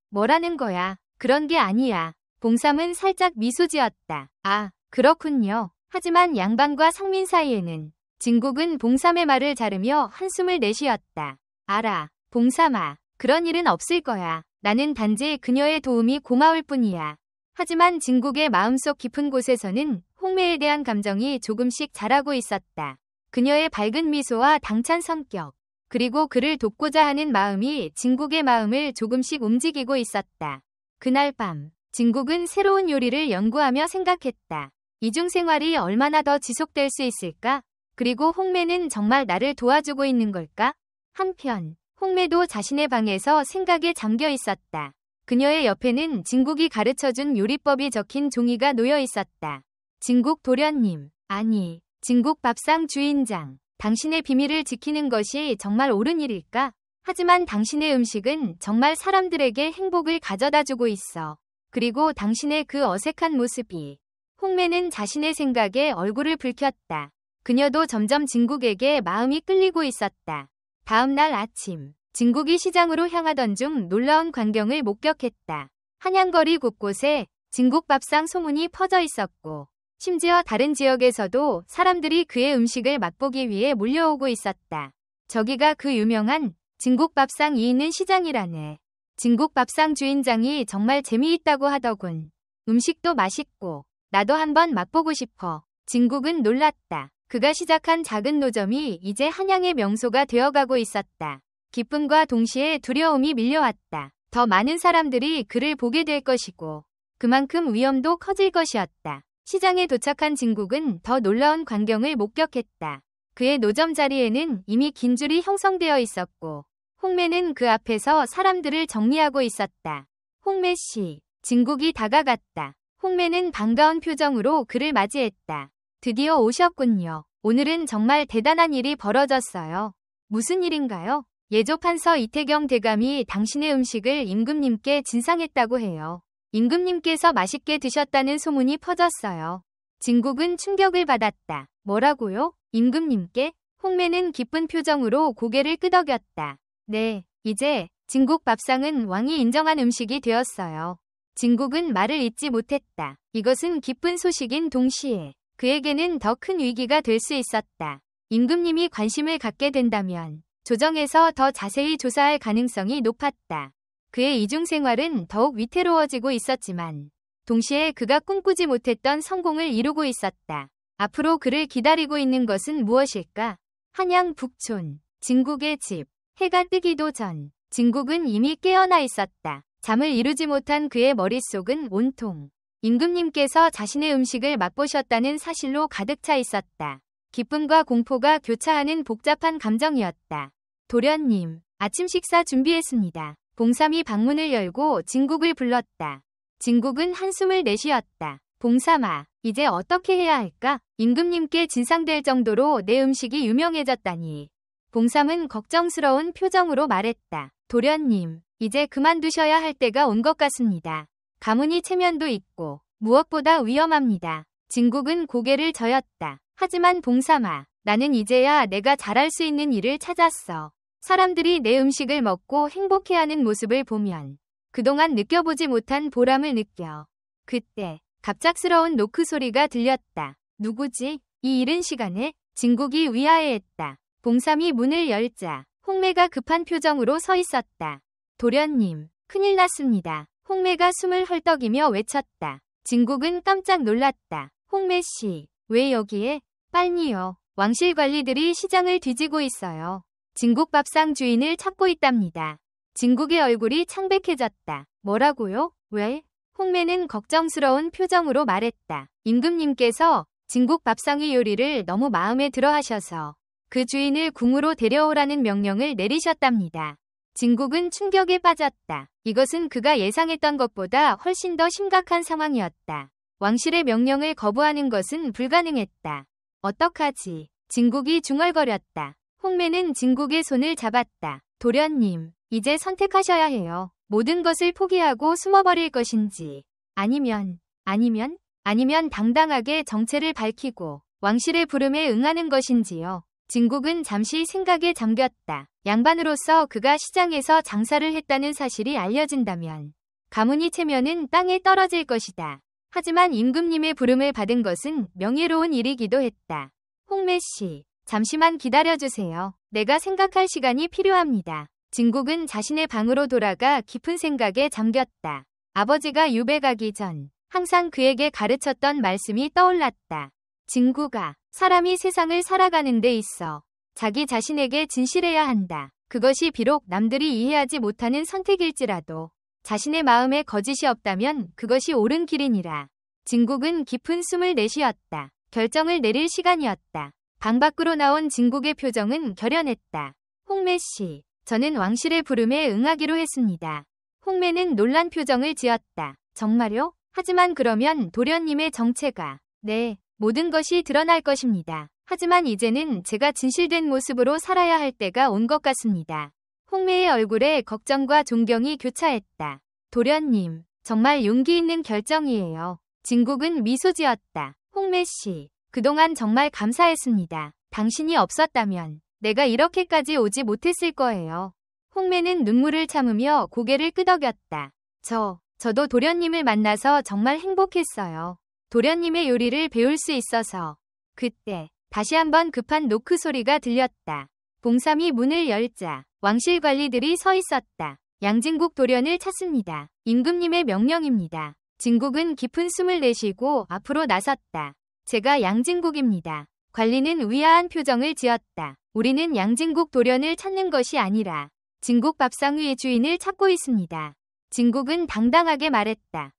[SPEAKER 2] 뭐라는 거야? 그런 게 아니야. 봉삼은 살짝 미소 지었다. 아, 그렇군요. 하지만 양반과 상민 사이에는. 진국은 봉삼의 말을 자르며 한숨을 내쉬었다. 알아, 봉삼아. 그런 일은 없을 거야. 나는 단지 그녀의 도움이 고마울 뿐이야. 하지만 진국의 마음속 깊은 곳에서는 홍매에 대한 감정이 조금씩 자라고 있었다. 그녀의 밝은 미소와 당찬 성격, 그리고 그를 돕고자 하는 마음이 진국의 마음을 조금씩 움직이고 있었다. 그날 밤, 진국은 새로운 요리를 연구하며 생각했다. 이중생활이 얼마나 더 지속될 수 있을까? 그리고 홍매는 정말 나를 도와주고 있는 걸까? 한편, 홍매도 자신의 방에서 생각에 잠겨 있었다. 그녀의 옆에는 진국이 가르쳐준 요리법이 적힌 종이가 놓여 있었다. 진국 도련님, 아니, 진국 밥상 주인장, 당신의 비밀을 지키는 것이 정말 옳은 일일까? 하지만 당신의 음식은 정말 사람들에게 행복을 가져다주고 있어. 그리고 당신의 그 어색한 모습이. 홍매는 자신의 생각에 얼굴을 붉혔다. 그녀도 점점 진국에게 마음이 끌리고 있었다. 다음 날 아침, 진국이 시장으로 향하던 중 놀라운 광경을 목격했다. 한양거리 곳곳에 진국 밥상 소문이 퍼져 있었고 심지어 다른 지역에서도 사람들이 그의 음식을 맛보기 위해 몰려오고 있었다. 저기가 그 유명한 진국 밥상이 있는 시장이라네. 진국 밥상 주인장이 정말 재미있다고 하더군. 음식도 맛있고 나도 한번 맛보고 싶어. 진국은 놀랐다. 그가 시작한 작은 노점이 이제 한양의 명소가 되어가고 있었다. 기쁨과 동시에 두려움이 밀려왔다. 더 많은 사람들이 그를 보게 될 것이고 그만큼 위험도 커질 것이었다. 시장에 도착한 진국은 더 놀라운 광경을 목격했다. 그의 노점 자리에는 이미 긴 줄이 형성되어 있었고 홍매는 그 앞에서 사람들을 정리하고 있었다. 홍매 씨, 진국이 다가갔다. 홍매는 반가운 표정으로 그를 맞이했다. 드디어 오셨군요. 오늘은 정말 대단한 일이 벌어졌어요. 무슨 일인가요? 예조판서 이태경 대감이 당신의 음식을 임금님께 진상했다고 해요. 임금님께서 맛있게 드셨다는 소문이 퍼졌어요. 진국은 충격을 받았다. 뭐라고요? 임금님께? 홍매는 기쁜 표정으로 고개를 끄덕였다. 네, 이제 진국 밥상은 왕이 인정한 음식이 되었어요. 진국은 말을 잇지 못했다. 이것은 기쁜 소식인 동시에 그에게는 더 큰 위기가 될 수 있었다. 임금님이 관심을 갖게 된다면 조정에서 더 자세히 조사할 가능성이 높았다. 그의 이중 생활은 더욱 위태로워지고 있었지만 동시에 그가 꿈꾸지 못했던 성공을 이루고 있었다. 앞으로 그를 기다리고 있는 것은 무엇일까? 한양 북촌, 진국의 집. 해가 뜨기도 전 진국은 이미 깨어나 있었다. 잠을 이루지 못한 그의 머릿속은 온통 임금님께서 자신의 음식을 맛보셨다는 사실로 가득 차 있었다. 기쁨과 공포가 교차하는 복잡한 감정이었다. 도련님, 아침 식사 준비했습니다. 봉삼이 방문을 열고 진국을 불렀다. 진국은 한숨을 내쉬었다. 봉삼아, 이제 어떻게 해야 할까? 임금님께 진상될 정도로 내 음식이 유명해졌다니. 봉삼은 걱정스러운 표정으로 말했다. 도련님, 이제 그만두셔야 할 때가 온 것 같습니다. 가문이 체면도 있고 무엇보다 위험합니다. 진국은 고개를 저었다. 하지만 봉삼아, 나는 이제야 내가 잘할 수 있는 일을 찾았어. 사람들이 내 음식을 먹고 행복해하는 모습을 보면 그동안 느껴보지 못한 보람을 느껴. 그때 갑작스러운 노크 소리가 들렸다. 누구지? 이 이른 시간에? 진국이 위아해했다. 봉삼이 문을 열자 홍매가 급한 표정으로 서 있었다. 도련님, 큰일 났습니다. 홍매가 숨을 헐떡이며 외쳤다. 진국은 깜짝 놀랐다. 홍매씨, 왜 여기에? 빨리요. 왕실 관리들이 시장을 뒤지고 있어요. 진국 밥상 주인을 찾고 있답니다. 진국의 얼굴이 창백해졌다. 뭐라고요? 왜? 홍매는 걱정스러운 표정으로 말했다. 임금님께서 진국 밥상의 요리를 너무 마음에 들어 하셔서 그 주인을 궁으로 데려오라는 명령을 내리셨답니다. 진국은 충격에 빠졌다. 이것은 그가 예상했던 것보다 훨씬 더 심각한 상황이었다. 왕실의 명령을 거부하는 것은 불가능했다. 어떡하지? 진국이 중얼거렸다. 홍매는 진국의 손을 잡았다. 도련님, 이제 선택하셔야 해요. 모든 것을 포기하고 숨어버릴 것인지 아니면 당당하게 정체를 밝히고 왕실의 부름에 응하는 것인지요. 진국은 잠시 생각에 잠겼다. 양반으로서 그가 시장에서 장사를 했다는 사실이 알려진다면 가문이 체면은 땅에 떨어질 것이다. 하지만 임금님의 부름을 받은 것은 명예로운 일이기도 했다. 홍매씨, 잠시만 기다려주세요. 내가 생각할 시간이 필요합니다. 진국은 자신의 방으로 돌아가 깊은 생각에 잠겼다. 아버지가 유배 가기 전 항상 그에게 가르쳤던 말씀이 떠올랐다. 진국아, 사람이 세상을 살아가는 데 있어 자기 자신에게 진실해야 한다. 그것이 비록 남들이 이해하지 못하는 선택일지라도 자신의 마음에 거짓이 없다면 그것이 옳은 길이니라. 진국은 깊은 숨을 내쉬었다. 결정을 내릴 시간이었다. 방 밖으로 나온 진국의 표정은 결연했다. 홍매씨, 저는 왕실의 부름에 응하기로 했습니다. 홍매는 놀란 표정을 지었다. 정말요? 하지만 그러면 도련님의 정체가 네, 모든 것이 드러날 것입니다. 하지만 이제는 제가 진실된 모습으로 살아야 할 때가 온 것 같습니다. 홍매의 얼굴에 걱정과 존경이 교차했다. 도련님, 정말 용기 있는 결정이에요. 진국은 미소 지었다. 홍매씨, 그동안 정말 감사했습니다. 당신이 없었다면 내가 이렇게까지 오지 못했을 거예요. 홍매는 눈물을 참으며 고개를 끄덕였다. 저도 도련님을 만나서 정말 행복했어요. 도련님의 요리를 배울 수 있어서. 그때 다시 한번 급한 노크 소리가 들렸다. 봉삼이 문을 열자 왕실 관리들이 서 있었다. 양진국 도련을 찾습니다. 임금님의 명령입니다. 진국은 깊은 숨을 내쉬고 앞으로 나섰다. 제가 양진국입니다. 관리는 위아한 표정을 지었다. 우리는 양진국 도련을 찾는 것이 아니라 진국 밥상의 주인을 찾고 있습니다. 진국은 당당하게 말했다.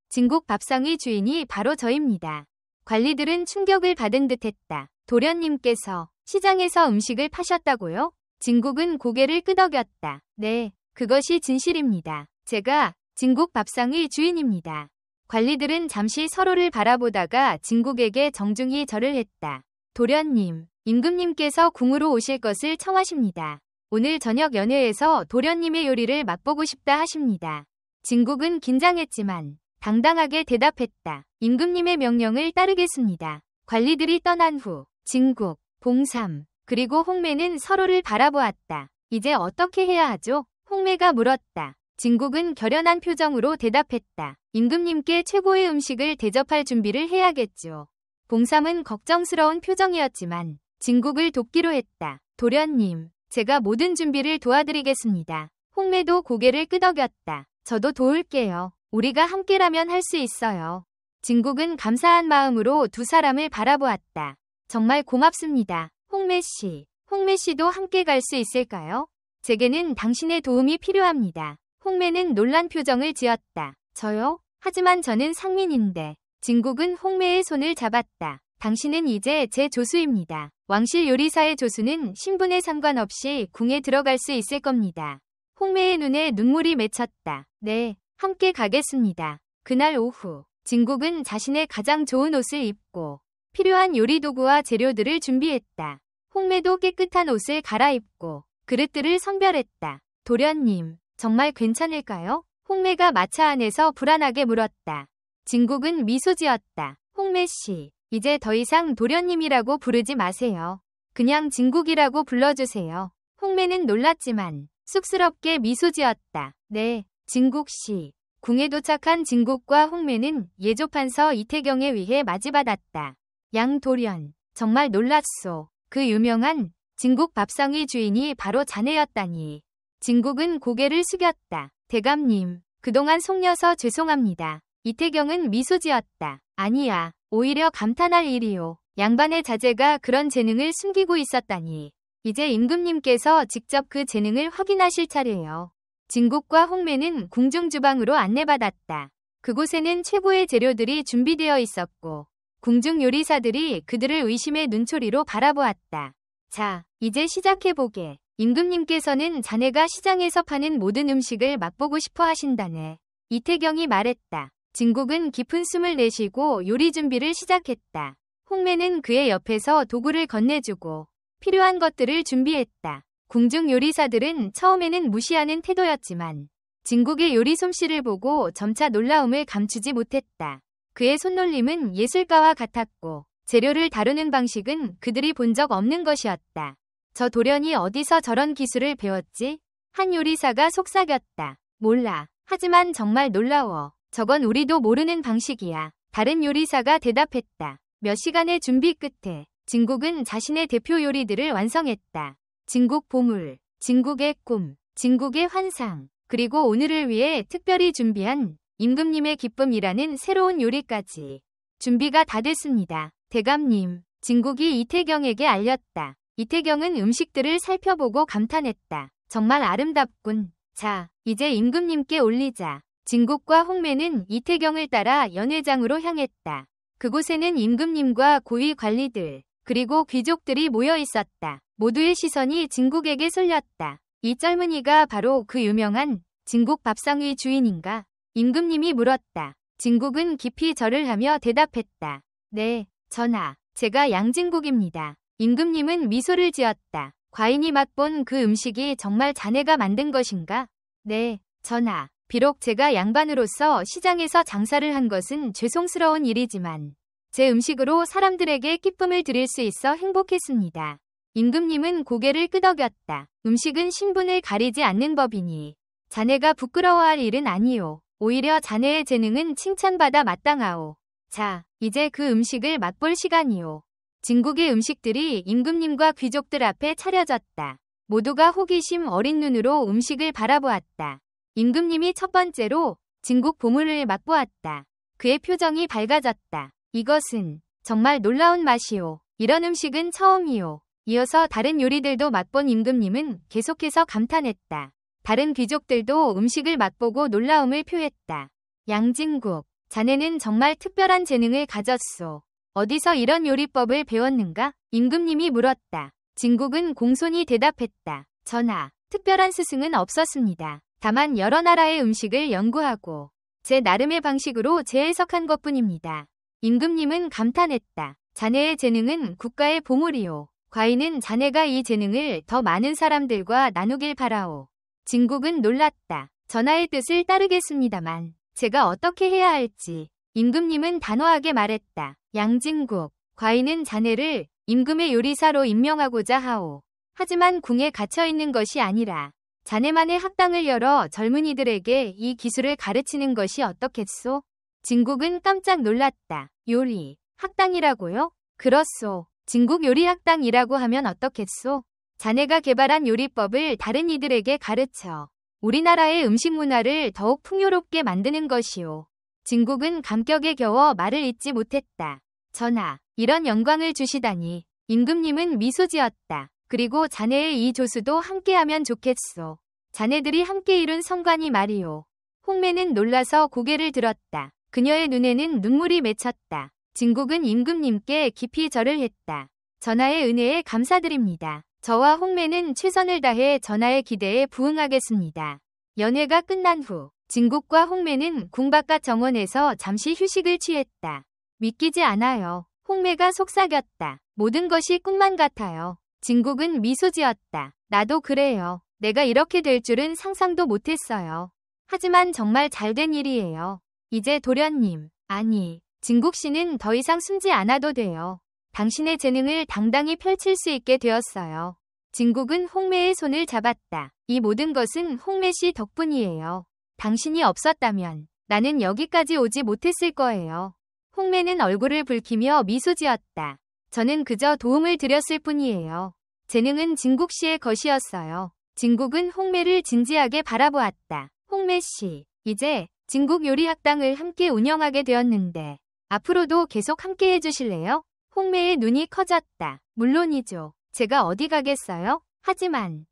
[SPEAKER 2] 진국 밥상의 주인이 바로 저입니다. 관리들은 충격을 받은 듯했다. 도련님께서 시장에서 음식을 파셨다고요? 진국은 고개를 끄덕였다. 네, 그것이 진실입니다. 제가 진국 밥상의 주인입니다. 관리들은 잠시 서로를 바라보다가 진국에게 정중히 절을 했다. 도련님, 임금님께서 궁으로 오실 것을 청하십니다. 오늘 저녁 연회에서 도련님의 요리를 맛보고 싶다 하십니다. 진국은 긴장했지만 당당하게 대답했다. 임금님의 명령을 따르겠습니다. 관리들이 떠난 후 진국, 봉삼, 그리고 홍매는 서로를 바라보았다. 이제 어떻게 해야 하죠? 홍매가 물었다. 진국은 결연한 표정으로 대답했다. 임금님께 최고의 음식을 대접할 준비를 해야겠죠. 봉삼은 걱정스러운 표정이었지만 진국을 돕기로 했다. 도련님, 제가 모든 준비를 도와드리겠습니다. 홍매도 고개를 끄덕였다. 저도 도울게요. 우리가 함께라면 할 수 있어요. 진국은 감사한 마음으로 두 사람을 바라보았다. 정말 고맙습니다. 홍매 씨. 홍매 씨도 함께 갈 수 있을까요? 제게는 당신의 도움이 필요합니다. 홍매는 놀란 표정을 지었다. 저요? 하지만 저는 상민인데. 진국은 홍매의 손을 잡았다. 당신은 이제 제 조수입니다. 왕실 요리사의 조수는 신분에 상관없이 궁에 들어갈 수 있을 겁니다. 홍매의 눈에 눈물이 맺혔다. 네, 함께 가겠습니다. 그날 오후, 진국은 자신의 가장 좋은 옷을 입고 필요한 요리 도구와 재료들을 준비했다. 홍매도 깨끗한 옷을 갈아입고 그릇들을 선별했다. 도련님, 정말 괜찮을까요? 홍매가 마차 안에서 불안하게 물었다. 진국은 미소 지었다. 홍매 씨, 이제 더 이상 도련님이라고 부르지 마세요. 그냥 진국이라고 불러주세요. 홍매는 놀랐지만 쑥스럽게 미소 지었다. 네, 진국 씨. 궁에 도착한 진국과 홍매는 예조판서 이태경에 의해 맞이받았다. 양도련, 정말 놀랐소. 그 유명한 진국 밥상의 주인이 바로 자네였다니. 진국은 고개를 숙였다. 대감님, 그동안 속여서 죄송합니다. 이태경은 미소 지었다. 아니야, 오히려 감탄할 일이요. 양반의 자제가 그런 재능을 숨기고 있었다니. 이제 임금님께서 직접 그 재능을 확인하실 차례예요. 진국과 홍매는 궁중 주방으로 안내받았다. 그곳에는 최고의 재료들이 준비되어 있었고 궁중 요리사들이 그들을 의심의 눈초리로 바라보았다. 자, 이제 시작해보게. 임금님께서는 자네가 시장에서 파는 모든 음식을 맛보고 싶어 하신다네. 이태경이 말했다. 진국은 깊은 숨을 내쉬고 요리 준비를 시작했다. 홍매는 그의 옆에서 도구를 건네주고 필요한 것들을 준비했다. 궁중 요리사들은 처음에는 무시하는 태도였지만 진국의 요리 솜씨를 보고 점차 놀라움을 감추지 못했다. 그의 손놀림은 예술가와 같았고 재료를 다루는 방식은 그들이 본 적 없는 것이었다. 저 도련이 어디서 저런 기술을 배웠지? 한 요리사가 속삭였다. 몰라. 하지만 정말 놀라워. 저건 우리도 모르는 방식이야. 다른 요리사가 대답했다. 몇 시간의 준비 끝에 진국은 자신의 대표 요리들을 완성했다. 진국 보물, 진국의 꿈, 진국의 환상, 그리고 오늘을 위해 특별히 준비한 임금님의 기쁨이라는 새로운 요리까지. 준비가 다 됐습니다. 대감님, 진국이 이태경에게 알렸다. 이태경은 음식들을 살펴보고 감탄했다. 정말 아름답군. 자, 이제 임금님께 올리자. 진국과 홍매는 이태경을 따라 연회장으로 향했다. 그곳에는 임금님과 고위 관리들, 그리고 귀족들이 모여 있었다. 모두의 시선이 진국에게 쏠렸다. 이 젊은이가 바로 그 유명한 진국 밥상의 주인인가? 임금님이 물었다. 진국은 깊이 절을 하며 대답했다. 네, 전하, 제가 양진국입니다. 임금님은 미소를 지었다. 과인이 맛본 그 음식이 정말 자네가 만든 것인가? 네, 전하. 비록 제가 양반으로서 시장에서 장사를 한 것은 죄송스러운 일이지만 제 음식으로 사람들에게 기쁨을 드릴 수 있어 행복했습니다. 임금님은 고개를 끄덕였다. 음식은 신분을 가리지 않는 법이니 자네가 부끄러워할 일은 아니오. 오히려 자네의 재능은 칭찬받아 마땅하오. 자, 이제 그 음식을 맛볼 시간이오. 진국의 음식들이 임금님과 귀족들 앞에 차려졌다. 모두가 호기심 어린 눈으로 음식을 바라보았다. 임금님이 첫 번째로 진국 보물을 맛보았다. 그의 표정이 밝아졌다. 이것은 정말 놀라운 맛이오. 이런 음식은 처음이오. 이어서 다른 요리들도 맛본 임금님은 계속해서 감탄했다. 다른 귀족들도 음식을 맛보고 놀라움을 표했다. 양진국, 자네는 정말 특별한 재능을 가졌소. 어디서 이런 요리법을 배웠는가? 임금님이 물었다. 진국은 공손히 대답했다. 전하, 특별한 스승은 없었습니다. 다만 여러 나라의 음식을 연구하고 제 나름의 방식으로 재해석한 것뿐입니다. 임금님은 감탄했다. 자네의 재능은 국가의 보물이오. 과인은 자네가 이 재능을 더 많은 사람들과 나누길 바라오. 진국은 놀랐다. 전하의 뜻을 따르겠습니다만 제가 어떻게 해야 할지. 임금님은 단호하게 말했다. 양진국, 과인은 자네를 임금의 요리사로 임명하고자 하오. 하지만 궁에 갇혀있는 것이 아니라 자네만의 학당을 열어 젊은이들에게 이 기술을 가르치는 것이 어떻겠소? 진국은 깜짝 놀랐다. 요리, 학당이라고요? 그렇소. 진국 요리학당이라고 하면 어떻겠소? 자네가 개발한 요리법을 다른 이들에게 가르쳐 우리나라의 음식 문화를 더욱 풍요롭게 만드는 것이오. 진국은 감격에 겨워 말을 잇지 못했다. 전하, 이런 영광을 주시다니. 임금님은 미소 지었다. 그리고 자네의 이 조수도 함께하면 좋겠소. 자네들이 함께 이룬 성관이 말이오. 홍매는 놀라서 고개를 들었다. 그녀의 눈에는 눈물이 맺혔다. 진국은 임금님께 깊이 절을 했다. 전하의 은혜에 감사드립니다. 저와 홍매는 최선을 다해 전하의 기대에 부응하겠습니다. 연회가 끝난 후 진국과 홍매는 궁 바깥 정원에서 잠시 휴식을 취했다. 믿기지 않아요. 홍매가 속삭였다. 모든 것이 꿈만 같아요. 진국은 미소 지었다. 나도 그래요. 내가 이렇게 될 줄은 상상도 못했어요. 하지만 정말 잘된 일이에요. 이제 도련님, 아니, 진국 씨는 더 이상 숨지 않아도 돼요. 당신의 재능을 당당히 펼칠 수 있게 되었어요. 진국은 홍매의 손을 잡았다. 이 모든 것은 홍매 씨 덕분이에요. 당신이 없었다면 나는 여기까지 오지 못했을 거예요. 홍매는 얼굴을 붉히며 미소 지었다. 저는 그저 도움을 드렸을 뿐이에요. 재능은 진국 씨의 것이었어요. 진국은 홍매를 진지하게 바라보았다. 홍매 씨, 이제 진국 요리학당을 함께 운영하게 되었는데 앞으로도 계속 함께 해주실래요? 홍매의 눈이 커졌다. 물론이죠. 제가 어디 가겠어요? 하지만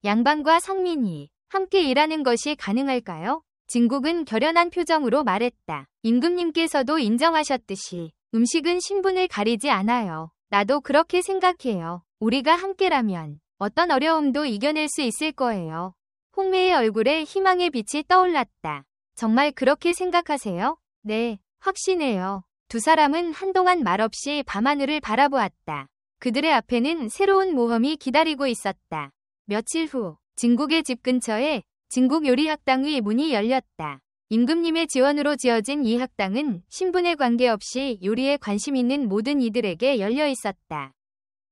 [SPEAKER 2] 양반과 상민이 함께 일하는 것이 가능할까요? 진국은 결연한 표정으로 말했다. 임금님께서도 인정하셨듯이 음식은 신분을 가리지 않아요. 나도 그렇게 생각해요. 우리가 함께라면 어떤 어려움도 이겨낼 수 있을 거예요. 홍매의 얼굴에 희망의 빛이 떠올랐다. 정말 그렇게 생각하세요? 네, 확신해요. 두 사람은 한동안 말없이 밤하늘을 바라보았다. 그들의 앞에는 새로운 모험이 기다리고 있었다. 며칠 후 진국의 집 근처에 진국 요리학당의 문이 열렸다. 임금님의 지원으로 지어진 이 학당은 신분에 관계없이 요리에 관심 있는 모든 이들에게 열려 있었다.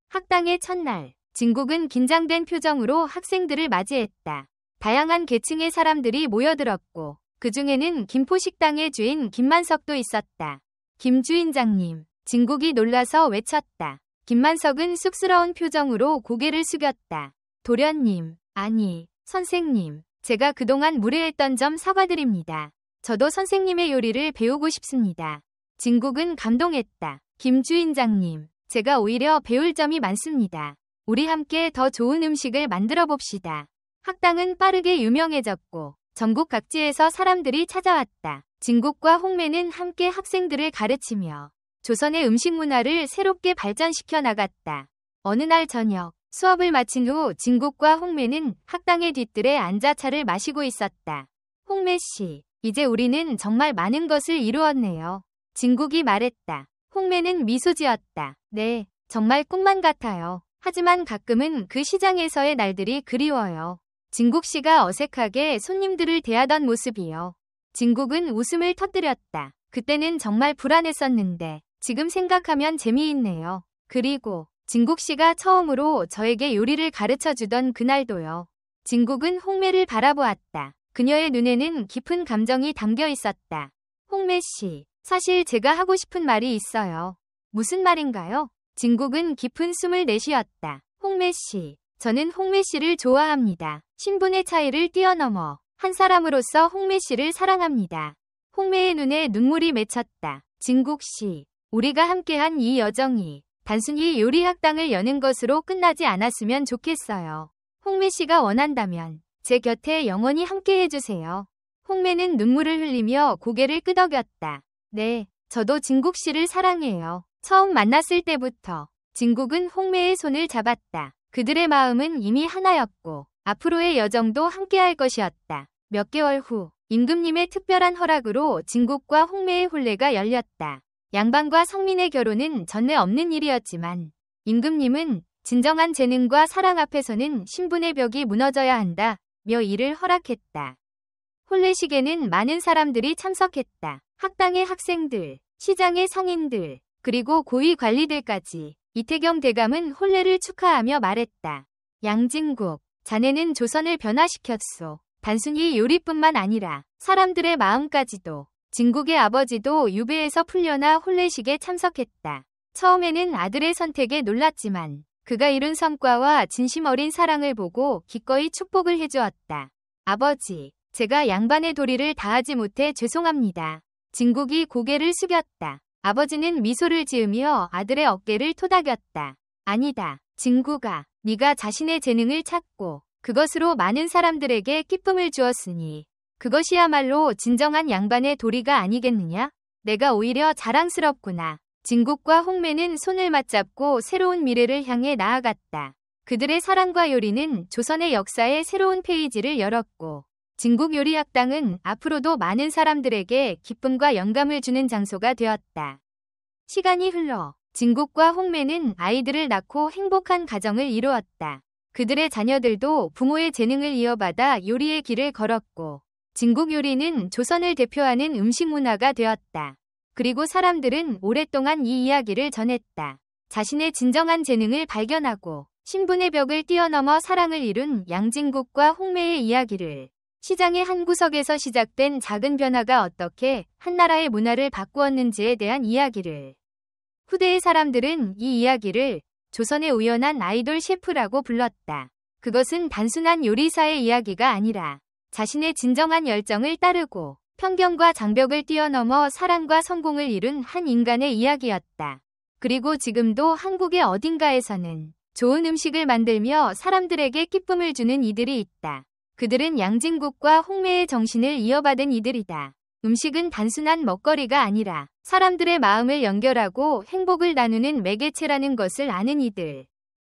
[SPEAKER 2] 학당의 첫날, 진국은 긴장된 표정으로 학생들을 맞이했다. 다양한 계층의 사람들이 모여들었고 그 중에는 김포식당의 주인 김만석도 있었다. 김 주인장님, 진국이 놀라서 외쳤다. 김만석은 쑥스러운 표정으로 고개를 숙였다. 도련님, 아니, 선생님, 제가 그동안 무례했던 점 사과드립니다. 저도 선생님의 요리를 배우고 싶습니다. 진국은 감동했다. 김 주인장님, 제가 오히려 배울 점이 많습니다. 우리 함께 더 좋은 음식을 만들어 봅시다. 학당은 빠르게 유명해졌고 전국 각지에서 사람들이 찾아왔다. 진국과 홍매는 함께 학생들을 가르치며 조선의 음식 문화를 새롭게 발전시켜 나갔다. 어느 날 저녁, 수업을 마친 후 진국과 홍매는 학당의 뒤뜰에 앉아 차를 마시고 있었다. 홍매 씨, 이제 우리는 정말 많은 것을 이루었네요. 진국이 말했다. 홍매는 미소 지었다. 네, 정말 꿈만 같아요. 하지만 가끔은 그 시장에서의 날들이 그리워요. 진국 씨가 어색하게 손님들을 대하던 모습이요. 진국은 웃음을 터뜨렸다. 그때는 정말 불안했었는데 지금 생각하면 재미있네요. 그리고 진국 씨가 처음으로 저에게 요리를 가르쳐 주던 그날도요. 진국은 홍매를 바라보았다. 그녀의 눈에는 깊은 감정이 담겨 있었다. 홍매 씨, 사실 제가 하고 싶은 말이 있어요. 무슨 말인가요? 진국은 깊은 숨을 내쉬었다. 홍매 씨, 저는 홍매 씨를 좋아합니다. 신분의 차이를 뛰어넘어 한 사람으로서 홍매 씨를 사랑합니다. 홍매의 눈에 눈물이 맺혔다. 진국 씨, 우리가 함께한 이 여정이 단순히 요리학당을 여는 것으로 끝나지 않았으면 좋겠어요. 홍매 씨가 원한다면 제 곁에 영원히 함께 해주세요. 홍매는 눈물을 흘리며 고개를 끄덕였다. 네, 저도 진국 씨를 사랑해요. 처음 만났을 때부터 진국은 홍매의 손을 잡았다. 그들의 마음은 이미 하나였고 앞으로의 여정도 함께할 것이었다. 몇 개월 후 임금님의 특별한 허락으로 진국과 홍매의 혼례가 열렸다. 양반과 성민의 결혼은 전에 없는 일이었지만 임금님은 진정한 재능과 사랑 앞에서는 신분의 벽이 무너져야 한다며 이를 허락했다. 혼례식에는 많은 사람들이 참석했다. 학당의 학생들, 시장의 상인들, 그리고 고위 관리들까지. 이태경 대감은 혼례를 축하하며 말했다. 양진국, 자네는 조선을 변화시켰소. 단순히 요리뿐만 아니라 사람들의 마음까지도. 진국의 아버지도 유배에서 풀려나 혼례식에 참석했다. 처음에는 아들의 선택에 놀랐지만 그가 이룬 성과와 진심 어린 사랑을 보고 기꺼이 축복을 해주었다. 아버지, 제가 양반의 도리를 다하지 못해 죄송합니다. 진국이 고개를 숙였다. 아버지는 미소를 지으며 아들의 어깨를 토닥였다. 아니다, 진국아. 네가 자신의 재능을 찾고 그것으로 많은 사람들에게 기쁨을 주었으니 그것이야말로 진정한 양반의 도리가 아니겠느냐? 내가 오히려 자랑스럽구나. 진국과 홍매는 손을 맞잡고 새로운 미래를 향해 나아갔다. 그들의 사랑과 요리는 조선의 역사의 새로운 페이지를 열었고 진국 요리학당은 앞으로도 많은 사람들에게 기쁨과 영감을 주는 장소가 되었다. 시간이 흘러 진국과 홍매는 아이들을 낳고 행복한 가정을 이루었다. 그들의 자녀들도 부모의 재능을 이어받아 요리의 길을 걸었고 진국 요리는 조선을 대표하는 음식 문화가 되었다. 그리고 사람들은 오랫동안 이 이야기를 전했다. 자신의 진정한 재능을 발견하고 신분의 벽을 뛰어넘어 사랑을 이룬 양진국과 홍매의 이야기를. 시장의 한 구석에서 시작된 작은 변화가 어떻게 한 나라의 문화를 바꾸었는지에 대한 이야기를. 후대의 사람들은 이 이야기를 조선의 우연한 아이돌 셰프라고 불렀다. 그것은 단순한 요리사의 이야기가 아니라 자신의 진정한 열정을 따르고 편견과 장벽을 뛰어넘어 사랑과 성공을 이룬 한 인간의 이야기였다. 그리고 지금도 한국의 어딘가에서는 좋은 음식을 만들며 사람들에게 기쁨을 주는 이들이 있다. 그들은 양진국과 홍매의 정신을 이어받은 이들이다. 음식은 단순한 먹거리가 아니라 사람들의 마음을 연결하고 행복을 나누는 매개체라는 것을 아는 이들.